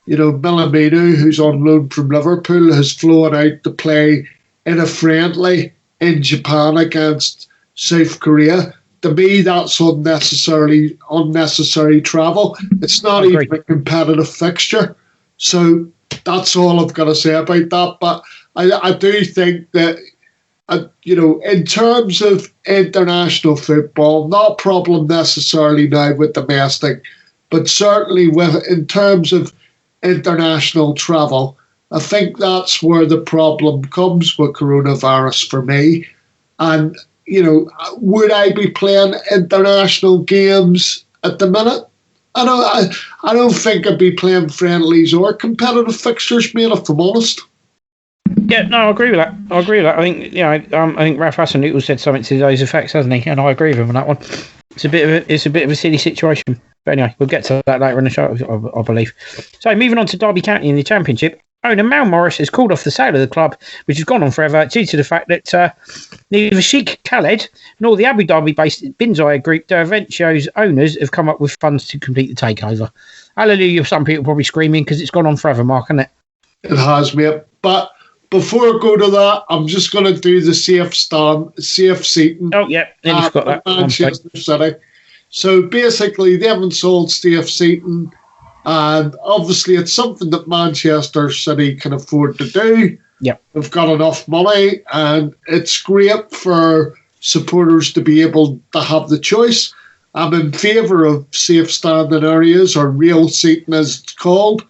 Milamino, who's on loan from Liverpool, has flown out to play in a friendly in Japan against South Korea. To me, that's unnecessary travel. It's not even a competitive fixture. So that's all I've got to say about that. But I do think that, in terms of international football, not a problem necessarily now with domestic, but certainly in terms of international travel, I think that's where the problem comes with coronavirus for me. And, would I be playing international games at the minute? I don't think I'd be playing friendlies or competitive fixtures, mate, if I'm honest. Yeah, no, I agree with that. I think, I think Ralph Hasenhüttl said something to those effects, hasn't he? And I agree with him on that one. It's a bit of a silly situation. But anyway, we'll get to that later in the show, I believe. So, moving on to Derby County in the Championship. Owner Mal Morris has called off the sale of the club, which has gone on forever, due to the fact that neither Sheikh Khaled nor the Abu Dhabi-based Binzaya Group, the event show's owners, have come up with funds to complete the takeover. Hallelujah, some people probably screaming because it's gone on forever, Mark, hasn't it? It has, mate. But before I go to that, I'm just going to do the CF seating. Oh, yeah, then you've got that. Manchester City. So basically, they haven't sold CF seating. And obviously, it's something that Manchester City can afford to do. Yep. They've got enough money, and it's great for supporters to be able to have the choice. I'm in favour of safe standing areas, or real seating as it's called.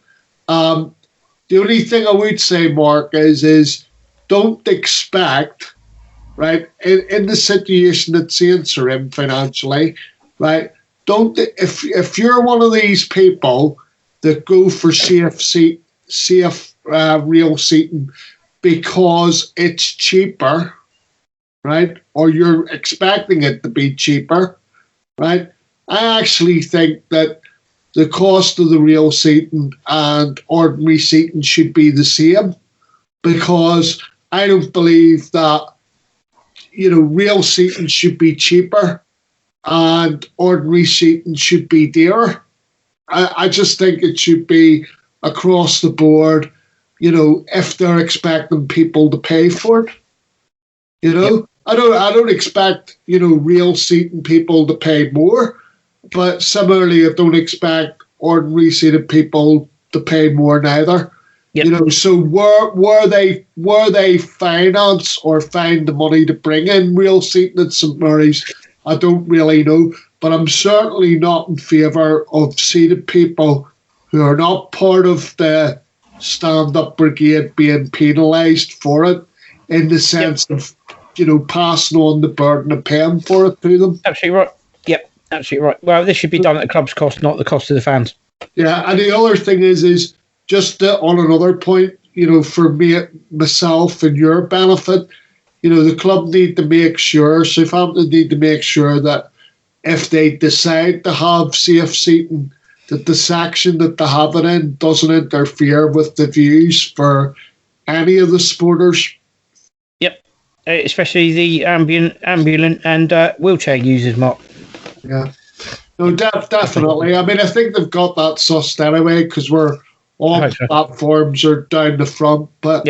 The only thing I would say, Mark, is don't expect, right, in the situation that Saints are in financially, right, if you're one of these people that go for safe real seating because it's cheaper, right, or you're expecting it to be cheaper, right, I actually think that the cost of the real seating and ordinary seating should be the same, because I don't believe that, real seating should be cheaper and ordinary seating should be dearer. I just think it should be across the board, if they're expecting people to pay for it. Yep. I don't expect, real seating people to pay more, but similarly, I don't expect ordinary seated people to pay more neither. Yep. So where they finance or find the money to bring in real seating at St Mary's, I don't really know, but I'm certainly not in favour of seated people who are not part of the stand-up brigade being penalised for it, in the sense of, passing on the burden of paying for it to them. Absolutely right. Yep, absolutely right. Well, this should be done at the club's cost, not the cost of the fans. Yeah, and the other thing is just on another point, for myself and your benefit, the club need to make sure, Southampton need to make sure that if they decide to have safe seating, that the section that they have it in doesn't interfere with the views for any of the supporters. Yep, especially the ambulant and wheelchair users, Mark. Yeah, no, definitely. I think they've got that sussed anyway, because we're all platforms are down the front, but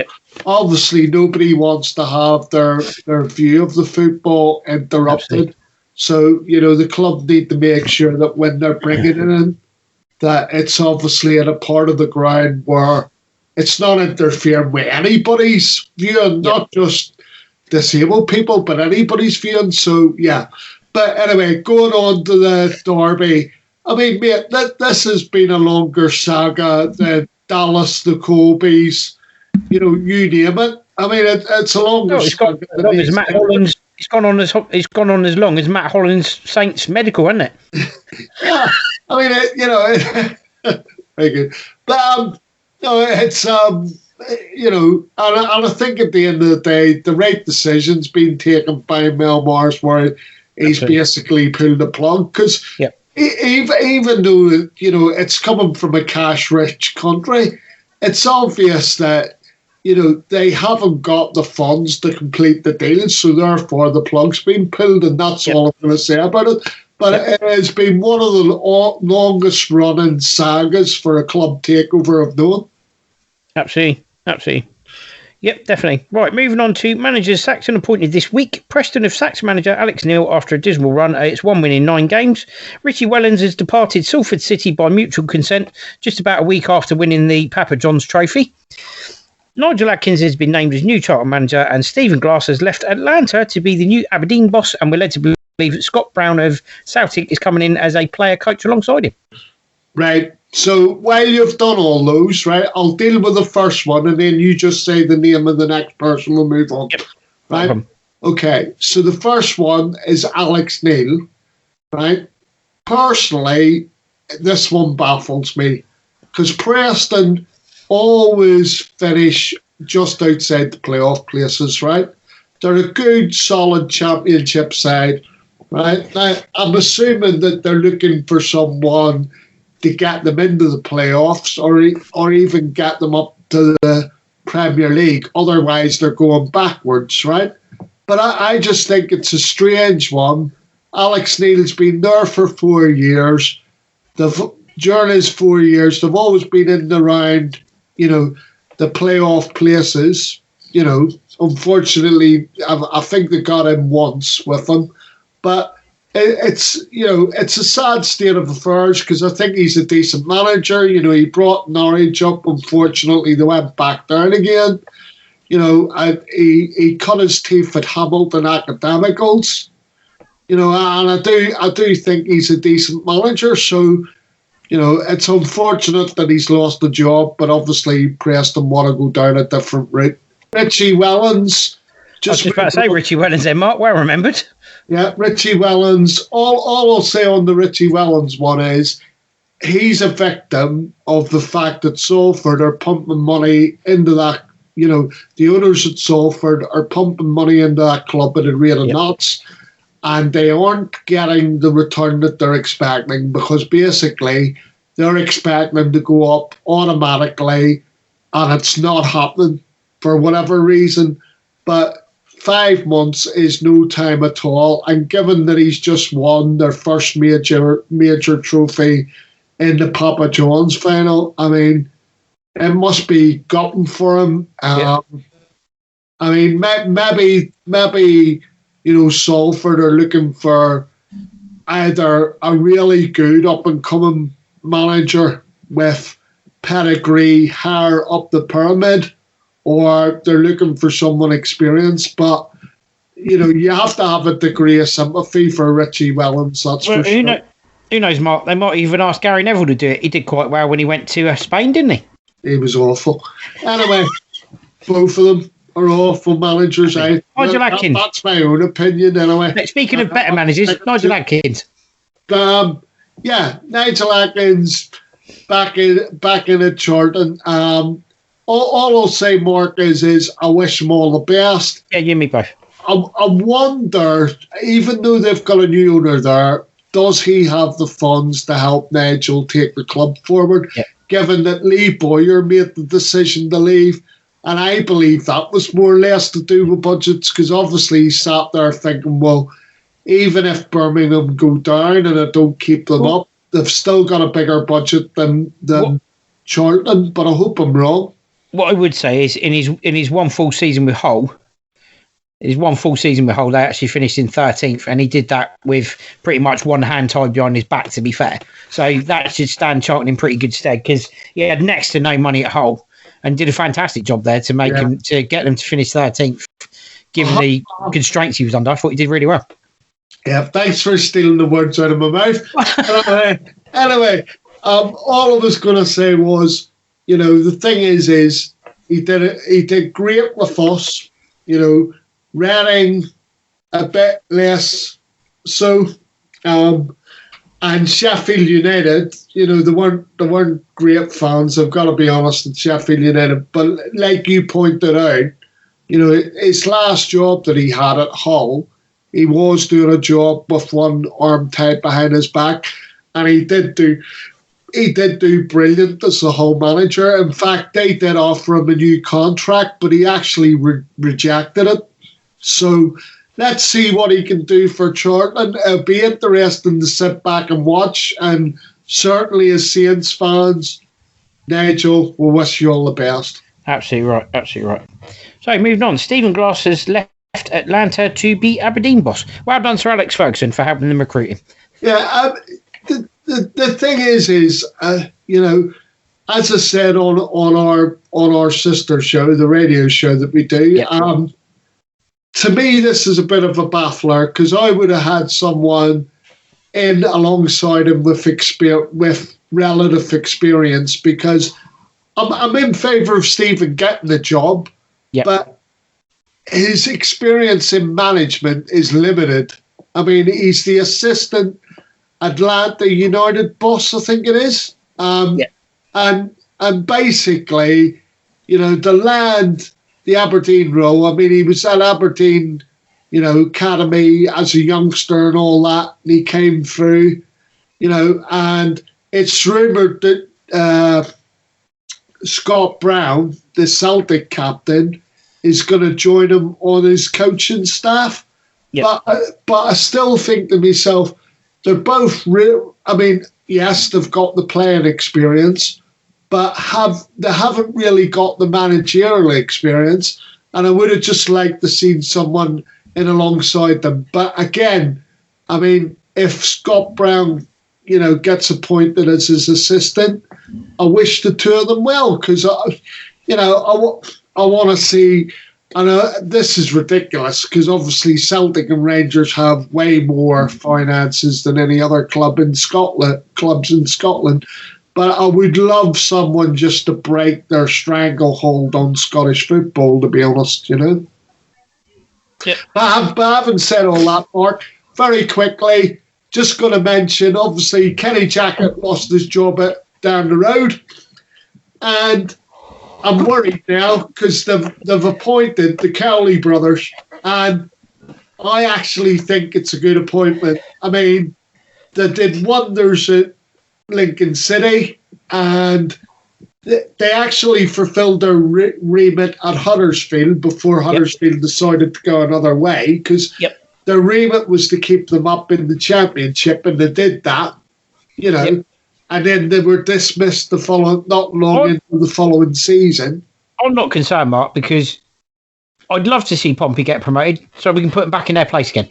obviously nobody wants to have their view of the football interrupted. Absolutely. So, the club need to make sure that when they're bringing it in, that it's obviously at a part of the ground where it's not interfering with anybody's viewing, not just disabled people, but anybody's viewing. So, yeah. But anyway, going on to the Derby, mate, this has been a longer saga than Dallas, the Colbys, you name it. It's a longer saga. Matt Holland's. It's gone on as long as Matt Holland's Saints medical, hasn't it? Yeah, very good. But it's and I think at the end of the day, the right decision's been taken by Mel Morris, where he's basically pulled the plug. Because even though, it's coming from a cash-rich country, it's obvious that, they haven't got the funds to complete the deal, so therefore the plug's been pulled, and that's all I'm going to say about it. But it has been one of the longest-running sagas for a club takeover of known. Absolutely. Yep, definitely. Right, moving on to managers Saxon appointed this week. Preston have sacked manager Alex Neil after a dismal run. It's 1 win in 9 games. Richie Wellens has departed Salford City by mutual consent just about a week after winning the Papa John's Trophy. Nigel Adkins has been named as new Charlton manager, and Stephen Glass has left Atlanta to be the new Aberdeen boss, and we're led to believe that Scott Brown of Celtic is coming in as a player coach alongside him. Right. So while you've done all those, right, I'll deal with the first one, and then you just say the name of the next person. We'll move on. Yep. Right? Okay. So the first one is Alex Neil, right? Personally, this one baffles me because Preston always finish just outside the playoff places, right? They're a good, solid championship side, right? Now, I'm assuming that they're looking for someone to get them into the playoffs or even get them up to the Premier League. Otherwise, they're going backwards, right? But I just think it's a strange one. Alex Neil's been there for 4 years. During his 4 years, they've always been in and around, the playoff places. Unfortunately, I think they got in once with him. But it's a sad state of affairs because I think he's a decent manager. He brought Norwich up. Unfortunately, they went back down again. He cut his teeth at Hamilton Academicals. And I do think he's a decent manager. So, it's unfortunate that he's lost the job, but obviously Preston want to go down a different route. Richie Wellens. I was just about to say Richie Wellens there, Mark. Well remembered. Yeah, Richie Wellens. All I'll say on the Richie Wellens one is he's a victim of the fact that Salford are pumping money into that. The owners at Salford are pumping money into that club at a rate of knots, and they aren't getting the return that they're expecting because basically they're expecting them to go up automatically, and it's not happening for whatever reason. But 5 months is no time at all, and given that he's just won their first major trophy in the Papa John's final, I mean, it must be gutting for him. I mean, maybe Salford are looking for either a really good up-and-coming manager with pedigree higher up the pyramid, or they're looking for someone experienced. But, you have to have a degree of sympathy for Richie Wellens, that's for sure. Who knows, Mark? They might even ask Gary Neville to do it. He did quite well when he went to Spain, didn't he? He was awful. Anyway, both of them are awful managers. Nigel Adkins. That's my own opinion, anyway. Speaking of better managers, Nigel Adkins. Nigel Adkins back in at Charlton. All I'll say, Mark, is I wish him all the best. Yeah, you and me both. I wonder, even though they've got a new owner there, does he have the funds to help Nigel take the club forward? Yeah. Given that Lee Boyer made the decision to leave. And I believe that was more or less to do with budgets, because obviously he sat there thinking, well, even if Birmingham go down and I don't keep them up, they've still got a bigger budget than Charlton, but I hope I'm wrong. What I would say is in his one full season with Hull, they actually finished in 13th, and he did that with pretty much one hand tied behind his back, to be fair. So that should stand Charlton in pretty good stead, because he had next to no money at Hull and did a fantastic job there to make him, to get them to finish 13th, given the constraints he was under. I thought he did really well. Yeah, thanks for stealing the words out of my mouth. Anyway, all I was going to say was, the thing is he did great with us, Reading a bit less so. And Sheffield United, they weren't great fans. I've got to be honest at Sheffield United. But like you pointed out, his last job that he had at Hull, he was doing a job with one arm tied behind his back, and he did do brilliant as the Hull manager. In fact, they did offer him a new contract, but he actually rejected it. So let's see what he can do for Charlton. It'll be interesting to sit back and watch. And certainly as Saints fans, Nigel, we'll wish you all the best. Absolutely right. Absolutely right. So moving on, Stephen Glass has left Atlanta to be Aberdeen boss. Well done, Sir Alex Ferguson, for helping them recruit him. Yeah, the thing is, as I said on our sister show, the radio show that we do, to me this is a bit of a baffler, because I would have had someone in alongside him with relative experience, because I'm in favour of Stephen getting the job, but his experience in management is limited. I mean, he's the assistant Atlanta United boss, I think it is. And basically, the Aberdeen role, I mean, he was at Aberdeen, academy as a youngster and all that, and he came through, and it's rumoured that Scott Brown, the Celtic captain, is going to join him on his coaching staff. But I still think to myself, they're both real. I mean, yes, they've got the playing experience, but they haven't really got the managerial experience. And I would have just liked to see someone in alongside them. But again, I mean, if Scott Brown, gets appointed as his assistant, I wish the two of them well, because I want to see. I know this is ridiculous, because obviously Celtic and Rangers have way more finances than any other clubs in Scotland. But I would love someone just to break their stranglehold on Scottish football, to be honest, But having said all that, Mark, very quickly, just going to mention, obviously, Kenny Jackett lost his job down the road. And I'm worried now, because they've appointed the Cowley brothers, and I actually think it's a good appointment. I mean, they did wonders at Lincoln City, and they actually fulfilled their remit at Huddersfield before Huddersfield decided to go another way, because their remit was to keep them up in the Championship, and they did that, and then they were dismissed not long into the following season. I'm not concerned, Mark, because I'd love to see Pompey get promoted so we can put them back in their place again.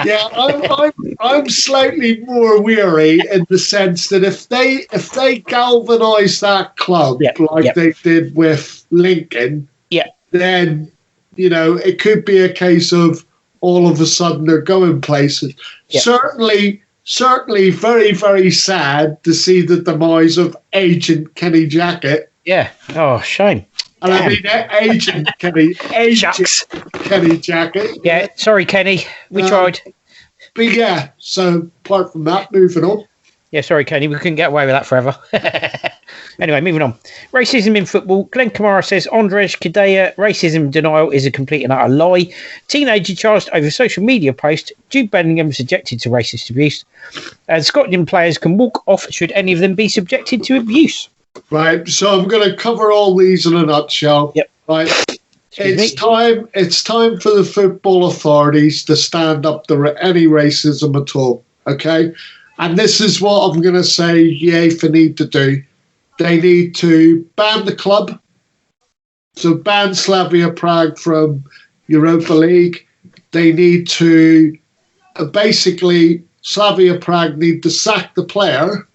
Yeah, I'm slightly more weary in the sense that if they galvanise that club they did with Lincoln, then it could be a case of all of a sudden they're going places. Certainly very, very sad to see the demise of agent Kenny Jackett. Yeah. Oh, shame. And I mean, agent Kenny Jackett. Yeah, sorry, Kenny. We tried. But yeah, so apart from that, moving on. Yeah, sorry, Kenny. We couldn't get away with that forever. Anyway, moving on. Racism in football. Glenn Kamara says, Andrej Kadea, racism denial is a complete and utter lie. Teenager charged over social media post. Jude Bellingham subjected to racist abuse. And Scotland players can walk off should any of them be subjected to abuse. Right, so I'm going to cover all these in a nutshell. Yep. Right. It's time for the football authorities to stand up to any racism at all, okay? And this is what I'm going to say UEFA need to do. They need to ban the club. So ban Slavia Prague from Europa League. They need to, basically, Slavia Prague need to sack the player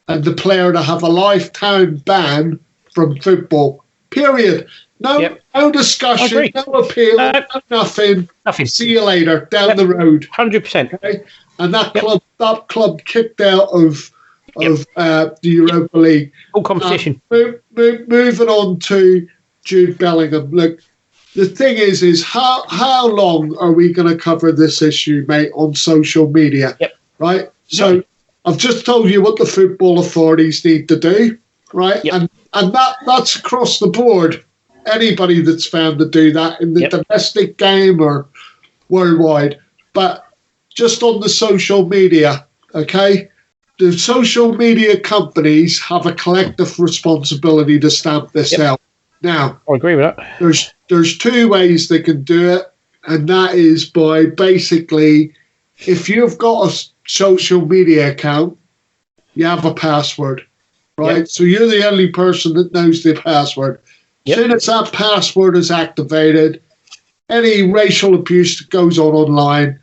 and the player to have a lifetime ban from football. Period. No discussion, no appeal, no nothing. See you later, down the road. 100%. Okay? And that club kicked out of the Europa League. All competition. Moving on to Jude Bellingham. Look, the thing is how long are we going to cover this issue, mate, on social media? Yep. Right. So I've just told you what the football authorities need to do, right? Yep. And that's across the board. Anybody that's found to do that in the domestic game or worldwide, but just on the social media, okay? The social media companies have a collective responsibility to stamp this out. Now, I agree with that. There's two ways they can do it, and that is by basically, if you've got a social media account, you have a password, right? Yep. So you're the only person that knows the password. Yep. As soon as that password is activated, any racial abuse that goes on online,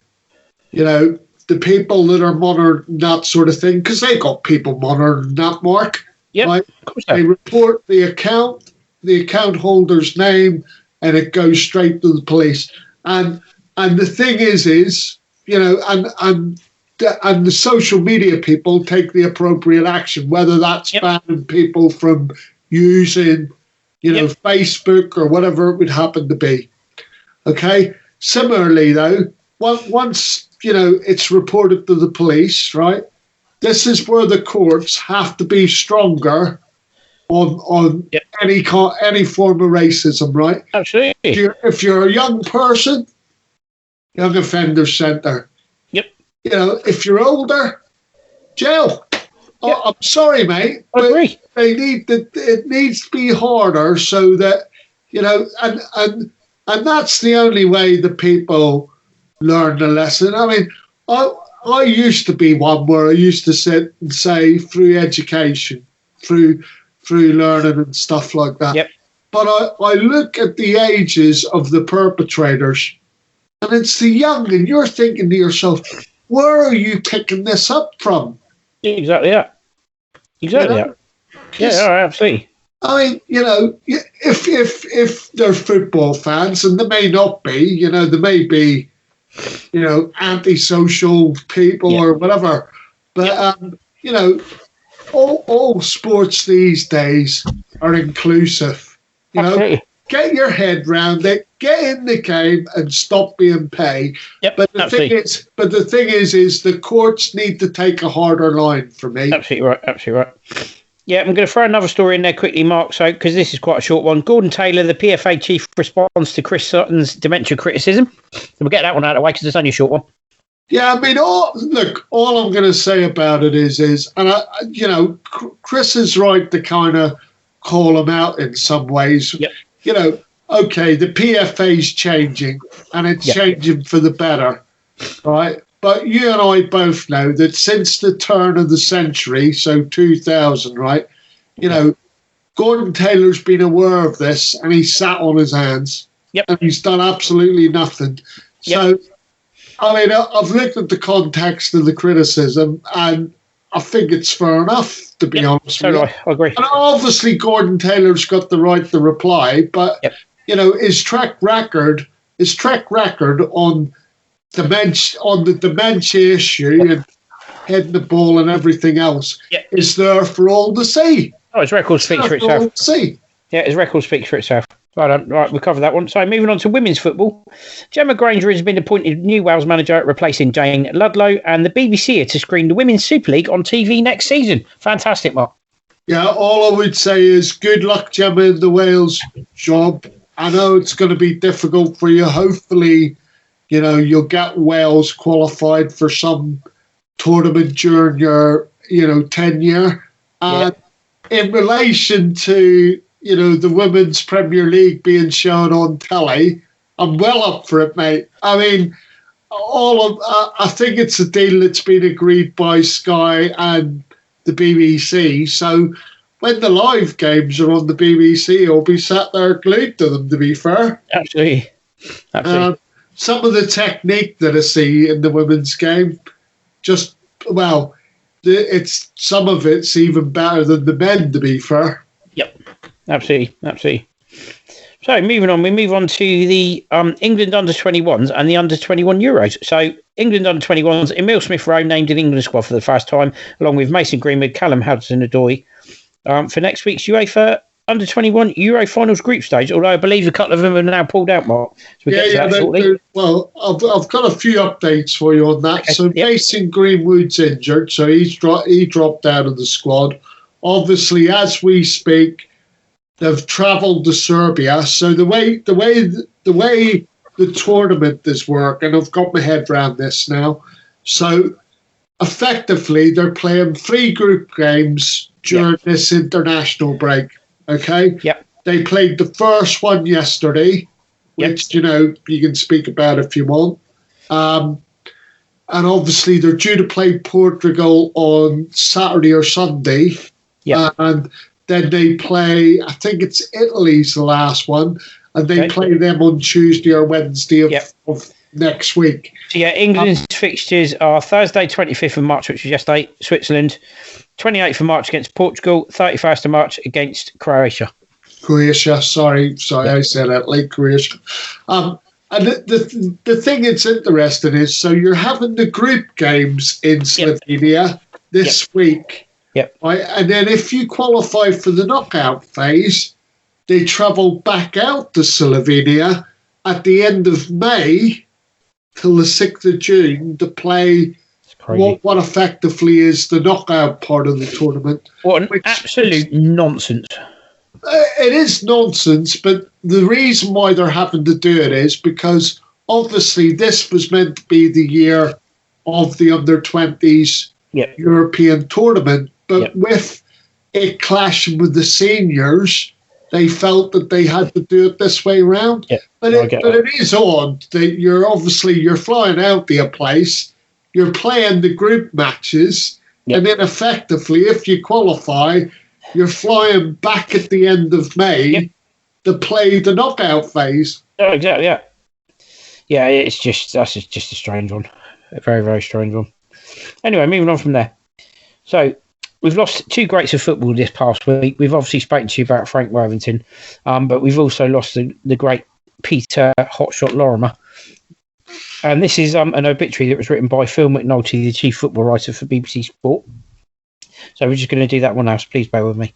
the people that are monitoring that sort of thing, because they got people monitoring that, Mark. Yeah, right? Of course They report the account holder's name, and it goes straight to the police. And the thing is, and the social media people take the appropriate action, whether that's banning people from using, Facebook or whatever it would happen to be. Okay. Similarly, though, once it's reported to the police, right? This is where the courts have to be stronger on any form of racism, right? Absolutely. If you're a young person, young offender centre. Yep. If you're older, jail. Oh, I'm sorry, mate. I agree. It needs to be harder so that and that's the only way the people learn the lesson. I mean, I used to be one where I used to sit and say through education, through learning and stuff like that. Yep. But I look at the ages of the perpetrators, and it's the young, and you're thinking to yourself, where are you picking this up from? Exactly that. Yeah, absolutely. I mean, if they're football fans, and they may not be, they may be, antisocial people or whatever. But, all sports these days are inclusive. Get your head round it, get in the game, and stop being paid. Yep, but the thing is, the courts need to take a harder line for me. Absolutely right. Yeah, I'm going to throw another story in there quickly, Mark, because this is quite a short one. Gordon Taylor, the PFA chief, responds to Chris Sutton's dementia criticism. So we'll get that one out of the way because it's only a short one. Yeah, I mean, all I'm going to say about it is, and Chris is right to kind of call him out in some ways. Yep. Okay, the PFA's changing, and it's changing for the better, right? But you and I both know that since the turn of the century, so 2000, right? Gordon Taylor's been aware of this, and he's sat on his hands, and he's done absolutely nothing. So, I mean, I've looked at the context of the criticism, and I think it's fair enough, to be honest with you. I agree. And obviously, Gordon Taylor's got the right to reply, but his track record on the dementia issue and heading the ball and everything else is there for all to see. Oh, his record speaks for itself. Yeah, his record speaks for itself. Right, we'll cover that one. So moving on to women's football. Gemma Granger has been appointed new Wales manager, replacing Jane Ludlow, and the BBC are to screen the Women's Super League on TV next season. Fantastic, Mark. Yeah, all I would say is good luck, Gemma, in the Wales job. I know it's going to be difficult for you. Hopefully, you'll get Wales qualified for some tournament during your, tenure. And in relation to, the Women's Premier League being shown on telly, I'm well up for it, mate. I mean, I think it's a deal that's been agreed by Sky and the BBC. So when the live games are on the BBC, I'll be sat there glued to them, to be fair. Absolutely. Some of the technique that I see in the women's game, some of it's even better than the men, to be fair. Yep, absolutely. So moving on, we move on to the England under-21s and the under-21 Euros. So England under-21s, Emile Smith-Rowe named in England squad for the first time, along with Mason Greenwood, Callum Hudson-Odoi, for next week's UEFA under 21 Euro finals group stage, although I believe a couple of them are now pulled out, Mark. So we'll get to that shortly. Well, I've got a few updates for you on that. Okay, So Mason Greenwood's injured, so he dropped out of the squad. Obviously, as we speak, they've travelled to Serbia. So the way the tournament is working, I've got my head around this now. So effectively, they're playing 3 group games during this international break. Okay? Yep. They played the first one yesterday, which, you can speak about if you want. And obviously, they're due to play Portugal on Saturday or Sunday. Yep. And then they play, I think it's Italy's the last one, and they play them on Tuesday or Wednesday of next week. So, England's fixtures are Thursday, 25th of March, which was yesterday, Switzerland. 28th of March against Portugal. 31st of March against Croatia. Sorry, I said that, like Croatia. And the thing that's interesting is, so you're having the group games in Slovenia this week. Yep. Right? And then if you qualify for the knockout phase, they travel back out to Slovenia at the end of May till the 6th of June to play what effectively is the knockout part of the tournament. What an absolute nonsense. It is nonsense, but the reason why they're having to do it is because obviously this was meant to be the year of the under-20s European tournament, but with it clashing with the seniors, they felt that they had to do it this way around. Yeah, but it is odd that you're flying out to a place, you're playing the group matches, and then effectively, if you qualify, you're flying back at the end of May to play the knockout phase. Oh, exactly, yeah. That's just a strange one. A very, very strange one. Anyway, moving on from there. So, we've lost 2 greats of football this past week. We've obviously spoken to you about Frank Wadington, but we've also lost the great Peter Hotshot Lorimer. And this is an obituary that was written by Phil McNulty, the chief football writer for BBC Sport. So we're just going to do that one now, so please bear with me.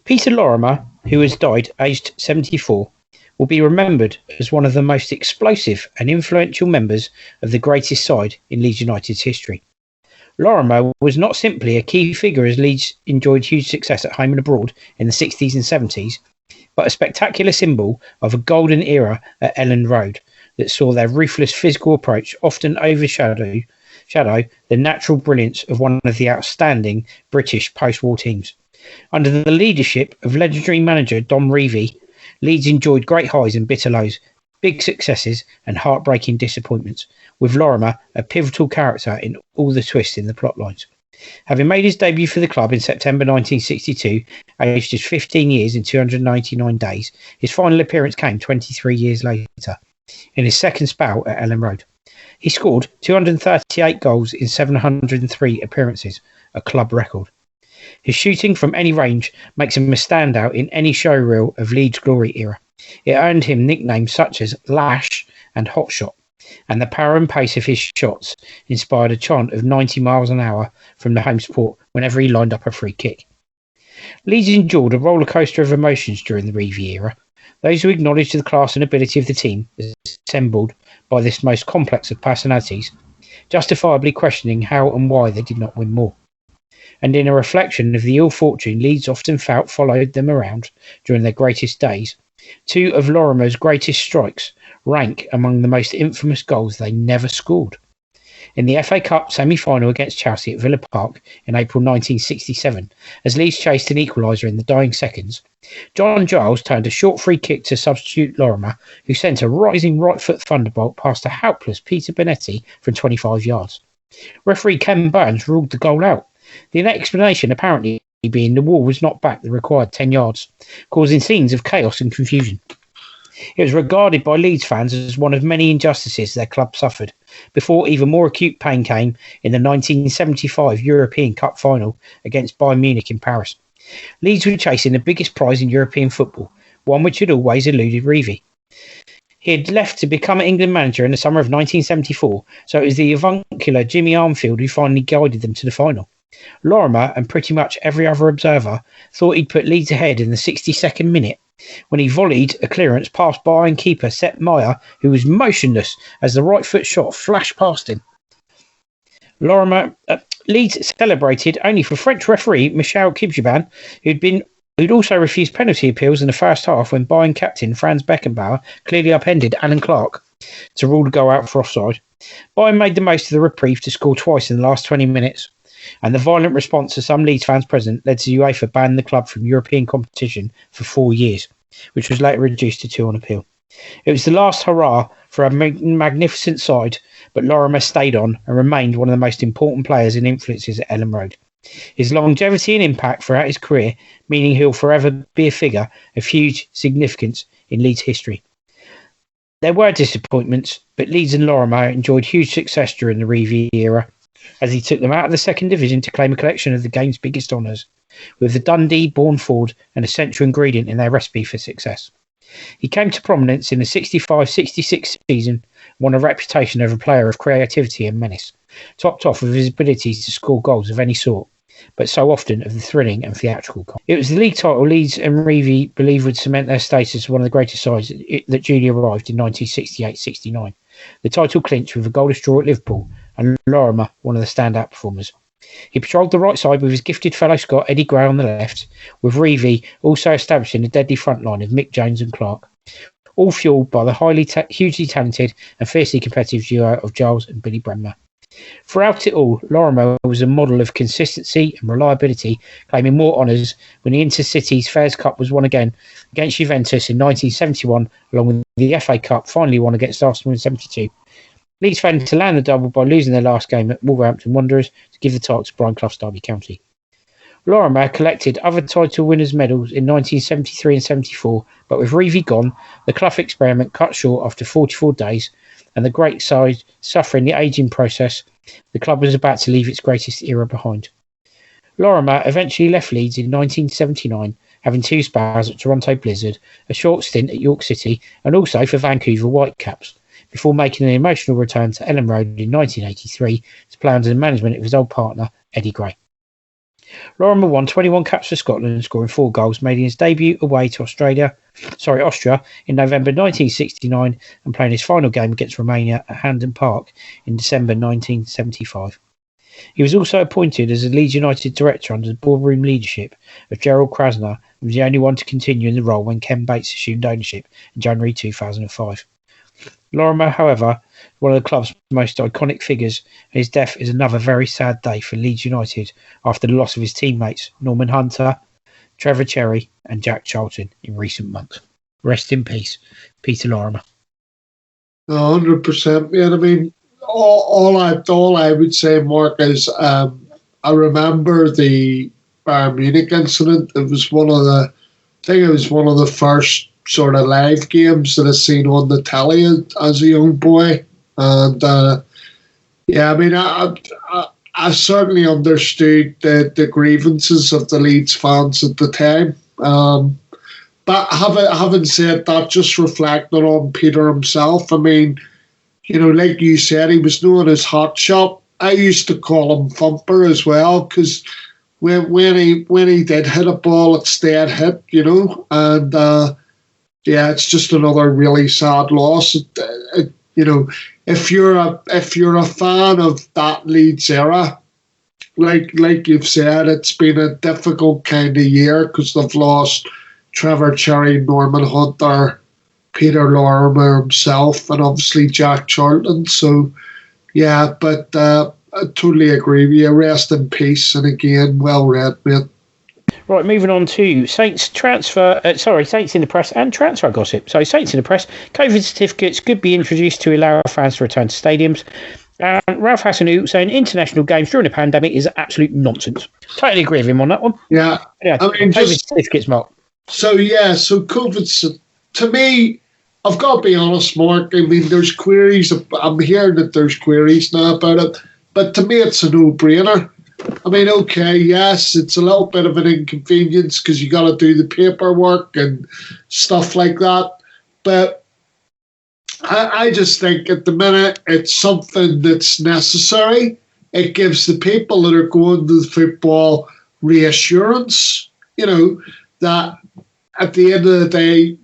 Peter Lorimer, who has died aged 74, will be remembered as one of the most explosive and influential members of the greatest side in Leeds United's history. Lorimer was not simply a key figure as Leeds enjoyed huge success at home and abroad in the 60s and 70s, but a spectacular symbol of a golden era at Elland Road that saw their ruthless physical approach often overshadow the natural brilliance of one of the outstanding British post-war teams. Under the leadership of legendary manager Don Revie, Leeds enjoyed great highs and bitter lows, big successes and heartbreaking disappointments, with Lorimer a pivotal character in all the twists in the plot lines. Having made his debut for the club in September 1962, aged just 15 years and 299 days, his final appearance came 23 years later, in his second spell at Elland Road. He scored 238 goals in 703 appearances, a club record. His shooting from any range makes him a standout in any showreel of Leeds' glory era. It earned him nicknames such as Lash and Hotshot, and the power and pace of his shots inspired a chant of 90 miles an hour from the home support whenever he lined up a free kick. Leeds endured a rollercoaster of emotions during the Revie era. Those who acknowledged the class and ability of the team assembled by this most complex of personalities, justifiably questioning how and why they did not win more. And in a reflection of the ill fortune Leeds often felt followed them around during their greatest days, 2 of Lorimer's greatest strikes rank among the most infamous goals they never scored. In the FA Cup semi-final against Chelsea at Villa Park in April 1967, as Leeds chased an equaliser in the dying seconds, John Giles turned a short free kick to substitute Lorimer, who sent a rising right-foot thunderbolt past a helpless Peter Bonetti from 25 yards. Referee Ken Burns ruled the goal out, the explanation apparently being the wall was not back the required 10 yards, causing scenes of chaos and confusion. It was regarded by Leeds fans as one of many injustices their club suffered, before even more acute pain came in the 1975 European Cup final against Bayern Munich in Paris. Leeds were chasing the biggest prize in European football, one which had always eluded Revie. He had left to become England manager in the summer of 1974, so it was the avuncular Jimmy Armfield who finally guided them to the final. Lorimer and pretty much every other observer thought he'd put Leeds ahead in the 62nd minute when he volleyed a clearance past Bayern keeper Sepp Maier, who was motionless as the right foot shot flashed past him. Leeds celebrated only for French referee Michel Kibjiban, who'd also refused penalty appeals in the first half when Bayern captain Franz Beckenbauer clearly upended Alan Clark to rule the goal out for offside. Bayern made the most of the reprieve to score twice in the last 20 minutes, and the violent response of some Leeds fans present led to UEFA banning the club from European competition for 4 years, which was later reduced to 2 on appeal. It was the last hurrah for a magnificent side, but Lorimer stayed on and remained one of the most important players and influences at Elland Road. His longevity and impact throughout his career, meaning he'll forever be a figure of huge significance in Leeds history. There were disappointments, but Leeds and Lorimer enjoyed huge success during the Reeve era, as he took them out of the second division to claim a collection of the game's biggest honours, with the Dundee born forward an essential ingredient in their recipe for success. He came to prominence in the 65-66 season, won a reputation of a player of creativity and menace, topped off with his abilities to score goals of any sort, but so often of the thrilling and theatrical kind. It was the league title Leeds and Reeve believed would cement their status as one of the greatest sides that duly arrived in 1968-69. The title clinched with a goalless draw at Liverpool, and Lorimer one of the standout performers. He patrolled the right side with his gifted fellow Scot Eddie Gray on the left, with Reeve also establishing a deadly front line of Mick Jones and Clark, all fuelled by the hugely talented and fiercely competitive duo of Giles and Billy Bremner. Throughout it all, Lorimer was a model of consistency and reliability, claiming more honours when the Intercities Fairs Cup was won again against Juventus in 1971, along with the FA Cup finally won against Arsenal in 72. Leeds failed to land the double by losing their last game at Wolverhampton Wanderers to give the title to Brian Clough's Derby County. Lorimer collected other title winners' medals in 1973 and 74, but with Reeve gone, the Clough experiment cut short after 44 days, and the great side suffering the ageing process, the club was about to leave its greatest era behind. Lorimer eventually left Leeds in 1979, having 2 spells at Toronto Blizzard, a short stint at York City, and also for Vancouver Whitecaps, before making an emotional return to Elland Road in 1983 to play under the management of his old partner, Eddie Gray. Lorimer won 21 caps for Scotland, scoring 4 goals, making his debut away to Austria in November 1969 and playing his final game against Romania at Hampden Park in December 1975. He was also appointed as a Leeds United director under the boardroom leadership of Gerald Krasner and was the only one to continue in the role when Ken Bates assumed ownership in January 2005. Lorimer, however, one of the club's most iconic figures, and his death is another very sad day for Leeds United after the loss of his teammates Norman Hunter, Trevor Cherry and Jack Charlton in recent months. Rest in peace, Peter Lorimer. 100%, man. I mean, all I would say, Mark, is I remember the Bayern Munich incident. It was one of the first sort of live games that I seen on the telly as a young boy, and I mean, I certainly understood the grievances of the Leeds fans at the time. But having said that, just reflecting on Peter himself, I mean, you know, like you said, he was known as Hot Shot. I used to call him Thumper as well, because when he did hit a ball, it stayed hit, you know, and it's just another really sad loss. You know, if you're a fan of that Leeds era, like you've said, it's been a difficult kind of year because they've lost Trevor Cherry, Norman Hunter, Peter Lorimer himself, and obviously Jack Charlton. So, yeah, but I totally agree with you. Rest in peace, and again, well read, mate. Right, moving on to Saints in the press and transfer gossip. So, Saints in the press, COVID certificates could be introduced to allow fans to return to stadiums. Ralph Hasenhuttl saying international games during the pandemic is absolute nonsense. Totally agree with him on that one. Yeah, I mean, COVID certificates, Mark. So COVID, to me, I've got to be honest, Mark. I mean, there's queries. I'm hearing that there's queries now about it, but to me, it's a no-brainer. I mean, okay, yes, it's a little bit of an inconvenience because you got to do the paperwork and stuff like that. But I just think at the minute it's something that's necessary. it gives the people that are going to the football reassurance, that at the end of the day,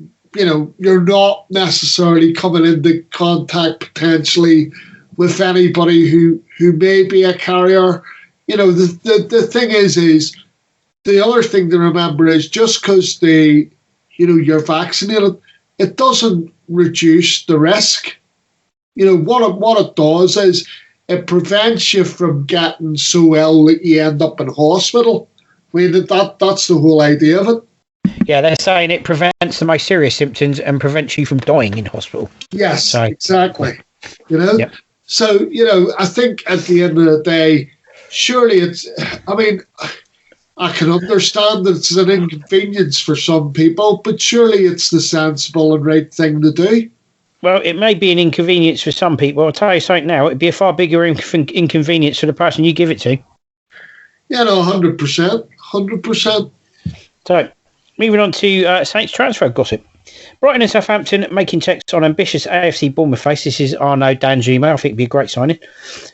you're not necessarily coming into contact potentially with anybody who may be a carrier. The thing is the other thing to remember is just because you're vaccinated, it doesn't reduce the risk. What it does is it prevents you from getting so ill that you end up in hospital. I mean, that's the whole idea of it. Yeah, they're saying it prevents the most serious symptoms and prevents you from dying in hospital. Yes, exactly. Yep. So, I think at the end of the day, surely I can understand that it's an inconvenience for some people, but surely it's the sensible and right thing to do. Well, it may be an inconvenience for some people. I'll tell you something now. It'd be a far bigger inconvenience for the person you give it to. 100%. 100%. So, moving on to Saints transfer gossip. Brighton and Southampton making checks on ambitious AFC Bournemouth face. This is Arnaud Danjuma. I think it'd be a great signing.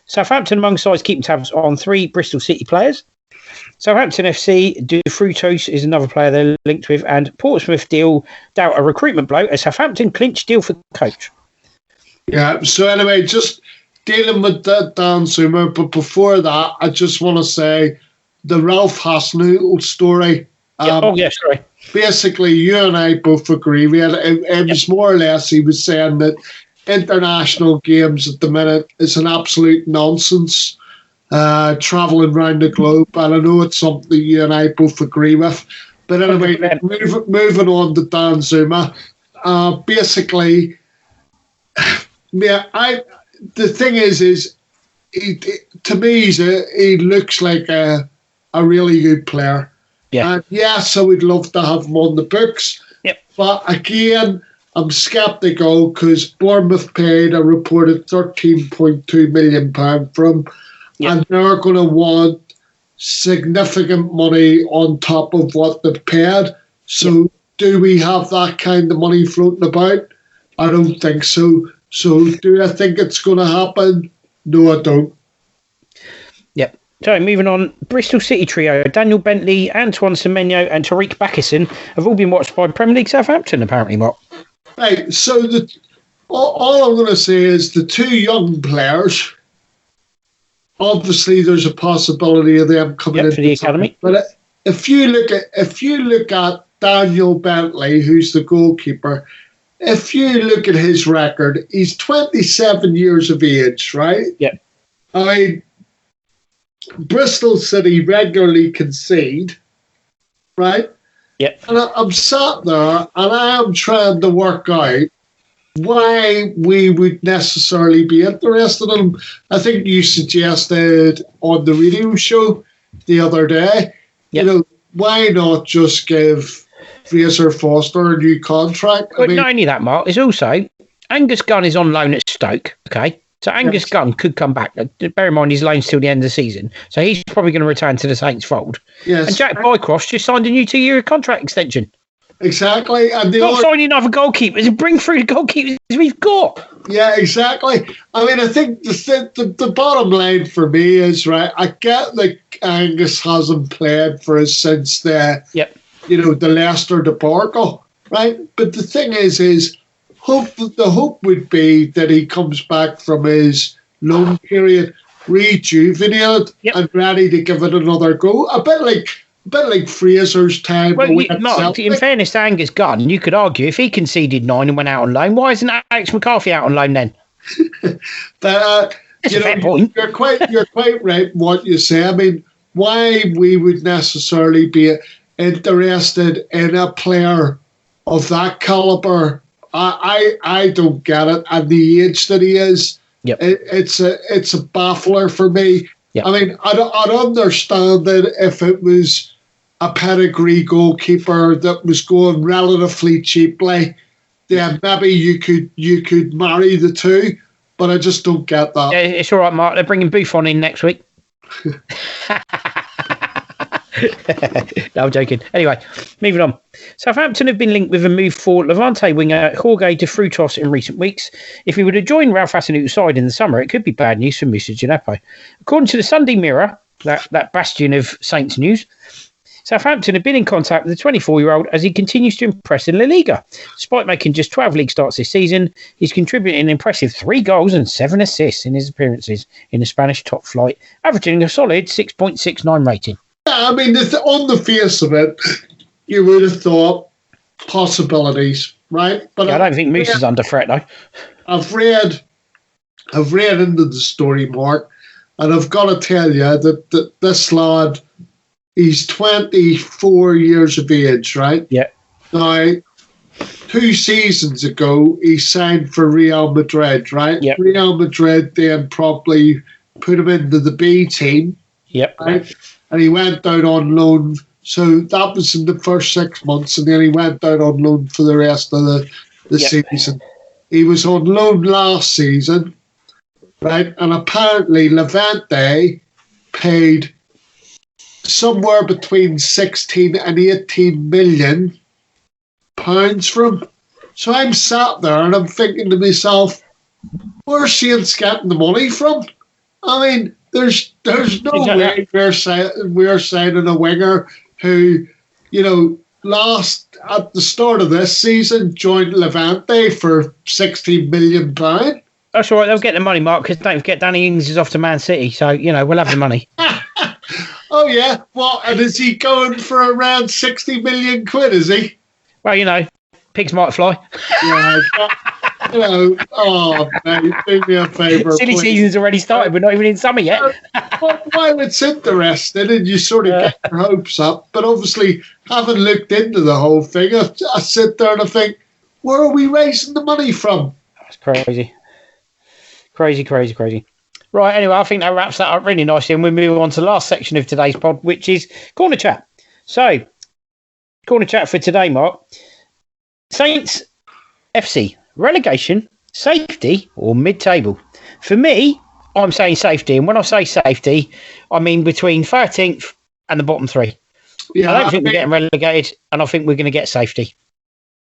Southampton among sides keeping tabs on 3 Bristol City players. Southampton FC, De Frutos is another player they're linked with, and Portsmouth deal doubt a recruitment blow as Southampton clinch deal for coach. Yeah, so anyway, just dealing with that Danjuma, but before that, I just want to say the Ralph Hasenhüttl story. Sorry. Basically, you and I both agree. It was more or less, he was saying that international games at the minute is an absolute nonsense. Travelling around the globe, and I know it's something that you and I both agree with. But anyway, moving on to Danjuma, basically, the thing is to me, he looks like a really good player. Yeah. And yes, I would love to have him on the books. Yep. But again, I'm sceptical because Bournemouth paid a reported £13.2 million for him. Yep. And they're going to want significant money on top of what they've paid. So do we have that kind of money floating about? I don't think so. So do I think it's going to happen? No, I don't. Yep. So moving on, Bristol City trio, Daniel Bentley, Antoine Semenyo and Tariq Bakisson have all been watched by Premier League Southampton, apparently, Mark. Right, so all I'm going to say is the 2 young players, obviously there's a possibility of them coming into the academy. But if you look at Daniel Bentley, who's the goalkeeper, if you look at his record, he's 27 years of age, right? Yeah. I mean, Bristol City regularly concede, right? Yeah. And I'm sat there and I am trying to work out why we would necessarily be interested in him. I think you suggested on the radio show the other day, why not just give Fraser Foster a new contract? But not only that, Mark, it's also Angus Gunn is on loan at Stoke, okay? So Angus Gunn could come back. Bear in mind his loan's till the end of the season. So he's probably going to return to the Saints fold. Yes. And Jack Bycross just signed a new 2-year contract extension. Exactly. And not signing other goalkeepers. Bring through the goalkeepers we've got. Yeah, exactly. I mean, I think the bottom line for me is, right, I get that Angus hasn't played for us since the Leicester debacle, right? But the thing is the hope would be that he comes back from his loan period rejuvenated and ready to give it another go. A bit like Fraser's time. Well, Mark, in fairness to Angus Gunn, you could argue if he conceded 9 and went out on loan, why isn't Alex McCarthy out on loan then? But fair point. You're quite right in what you say. I mean, why we would necessarily be interested in a player of that caliber, I don't get it. And the age that he is, it's a baffler for me. Yep. I mean, I'd understand it if it was a pedigree goalkeeper that was going relatively cheaply. Then maybe you could marry the two, but I just don't get that. Yeah, it's all right, Mark. They're bringing Buffon in next week. No, I'm joking. Anyway, moving on. Southampton have been linked with a move for Levante winger Jorge de Frutos in recent weeks. If he were to join Ralph Hasenhüttl's side in the summer, it could be bad news for Moussa Djenepo. According to the Sunday Mirror, that bastion of Saints news, Southampton have been in contact with the 24-year-old as he continues to impress in La Liga. Despite making just 12 league starts this season, he's contributing an impressive 3 goals and 7 assists in his appearances in the Spanish top flight, averaging a solid 6.69 rating. Yeah, I mean, on the face of it, you would have thought possibilities, right? But I don't think Moose is under threat, though. I've read into the story, Mark, and I've got to tell you that this lad, he's 24 years of age, right? Yeah. Now, 2 seasons ago, he signed for Real Madrid, right? Yep. Real Madrid then probably put him into the B team. Yep. Right? And he went out on loan. So that was in the first 6 months, and then he went out on loan for the rest of the season. He was on loan last season, right? And apparently Levante paid somewhere between 16 and 18 million pounds for him. So I'm sat there and I'm thinking to myself, where's Saints getting the money from? I mean, there's no way we're signing a winger who, at the start of this season joined Levante for £16 million. That's all right. They'll get the money, Mark, because don't forget Danny Ings is off to Man City. So, we'll have the money. Oh, yeah? What? And is he going for around 60 million quid, is he? Well, pigs might fly. Yeah, oh, mate, do me a favour. Silly season's already started. We're not even in summer yet. Well, it's interesting and you sort of get your hopes up. But obviously, having looked into the whole thing, I sit there and I think, where are we raising the money from? That's crazy. Crazy. Right, anyway, I think that wraps that up really nicely. And we'll move on to the last section of today's pod, which is Corner Chat. So, Corner Chat for today, Mark. Saints FC, relegation, safety, or mid-table? For me, I'm saying safety. And when I say safety, I mean between 13th and the bottom 3. Yeah, I don't think we're getting relegated, and I think we're going to get safety.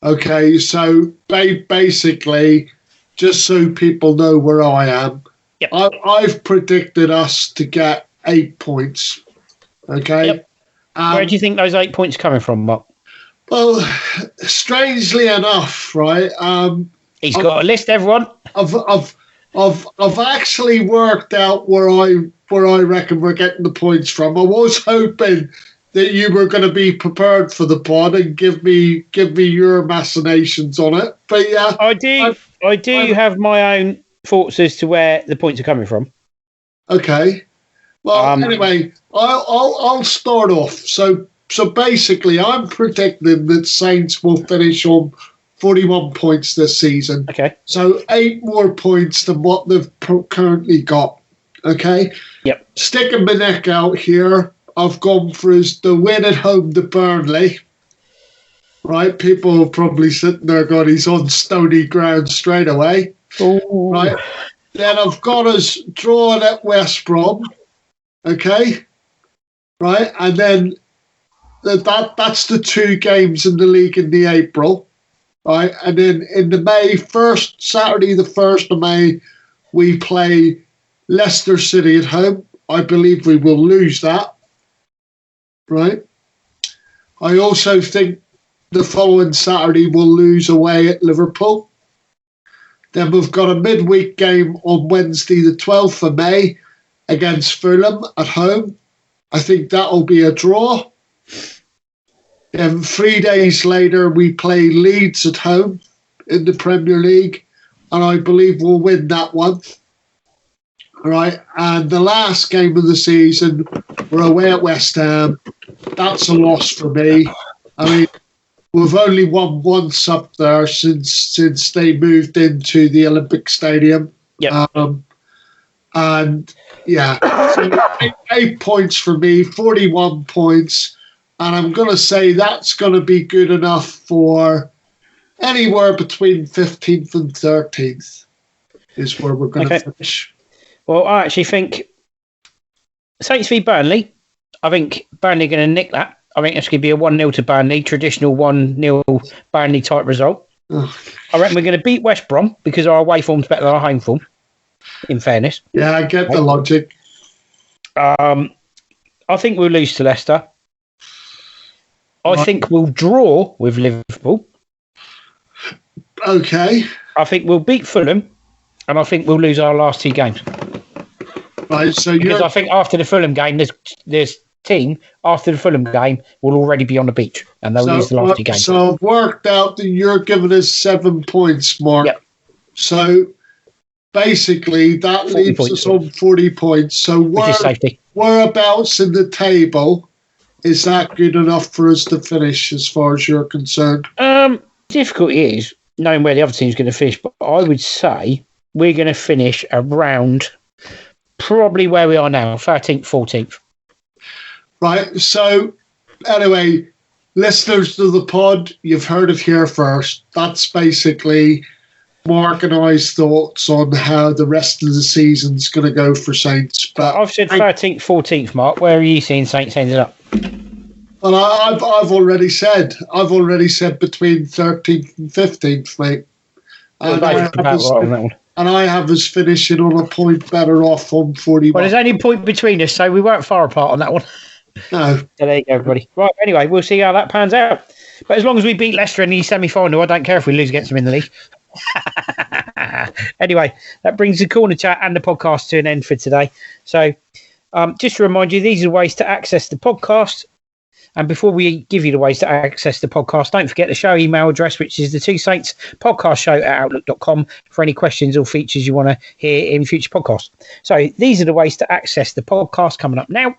Okay, so basically, just so people know where I am, yep. I've predicted us to get 8 points. Okay? Yep. Where do you think those 8 points are coming from, Mark? Well, strangely enough, right? He's got a list, everyone. I've actually worked out where I reckon we're getting the points from. I was hoping that you were going to be prepared for the pod and give me your machinations on it. But yeah, I do have my own thoughts as to where the points are coming from. Okay. Well, anyway, I'll start off. So basically, I'm predicting that Saints will finish on 41 points this season. Okay. So 8 more points than what they've currently got. Okay. Yep. Sticking my neck out here, I've gone for the win at home to Burnley. Right. People are probably sitting there going, he's on stony ground straight away. Ooh. Right. Then I've got us drawing at West Brom. Okay. Right. And then that's the 2 games in the league in the April. Right. And then in the Saturday, the 1st of May, we play Leicester City at home. I believe we will lose that. Right. I also think the following Saturday we'll lose away at Liverpool. Then we've got a midweek game on Wednesday, the 12th of May, against Fulham at home. I think that'll be a draw. Then 3 days later, we play Leeds at home in the Premier League, and I believe we'll win that one. All right, and the last game of the season, we're away at West Ham. That's a loss for me. I mean, we've only won once up there since they moved into the Olympic Stadium. Yeah. And yeah, so 8 points for me, 41 points. And I'm going to say that's going to be good enough for anywhere between 15th and 13th is where we're going to finish. Well, I actually think Saints v Burnley, I think Burnley are going to nick that. I think it's going to be a 1-0 to Burnley, traditional 1-0 Burnley type result. Ugh. I reckon we're going to beat West Brom because our away form's better than our home form, in fairness. Yeah, I get the logic. I think we'll lose to Leicester. I think we'll draw with Liverpool. Okay. I think we'll beat Fulham, and I think we'll lose our last 2 games. Right, so Because I think after the Fulham game, this team, after the Fulham game, will already be on the beach, and they'll lose the last 2 games. So I've worked out that you're giving us 7 points, Mark. Yep. So basically, that leaves us on 40 points. So Which is safety. whereabouts in the table is that good enough for us to finish, as far as you're concerned? Difficulty is knowing where the other team's going to finish, but I would say we're going to finish around probably where we are now, 13th, 14th. Right, so anyway, listeners to the pod, you've heard it here first. That's basically Mark and I's thoughts on how the rest of the season's going to go for Saints. But I've said 13th, 14th, Mark. Where are you seeing Saints ended up? Well, I've already said between 13th and 15th, mate. And I have us finishing on a point better off on 41. Well, there's only a point between us, so we weren't far apart on that one. No. So there you go, everybody. Right, anyway, we'll see how that pans out. But as long as we beat Leicester in the semi-final, I don't care if we lose against them in the league. Anyway, that brings the corner chat and the podcast to an end for today. So just to remind you, these are ways to access the podcast. And before we give you the ways to access the podcast, don't forget the show email address, which is the Two Saints podcast show at outlook.com for any questions or features you want to hear in future podcasts. So these are the ways to access the podcast coming up now.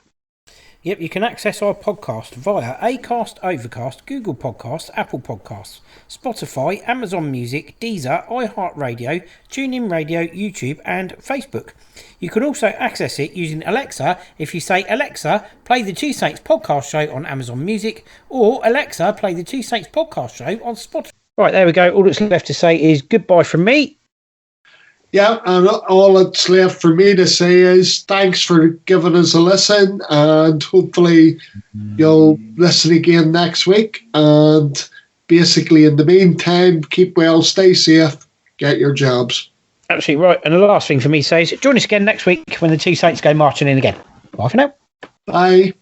Yep, you can access our podcast via Acast, Overcast, Google Podcasts, Apple Podcasts, Spotify, Amazon Music, Deezer, iHeartRadio, TuneIn Radio, YouTube and Facebook. You can also access it using Alexa if you say, Alexa, play the Two Saints podcast show on Amazon Music, or Alexa, play the Two Saints podcast show on Spotify. Right, there we go. All that's left to say is goodbye from me. Yeah, and all that's left for me to say is thanks for giving us a listen, and hopefully you'll listen again next week. And basically, in the meantime, keep well, stay safe, get your jobs. Absolutely right. And the last thing for me to say is join us again next week when the Two Saints go marching in again. Bye for now. Bye.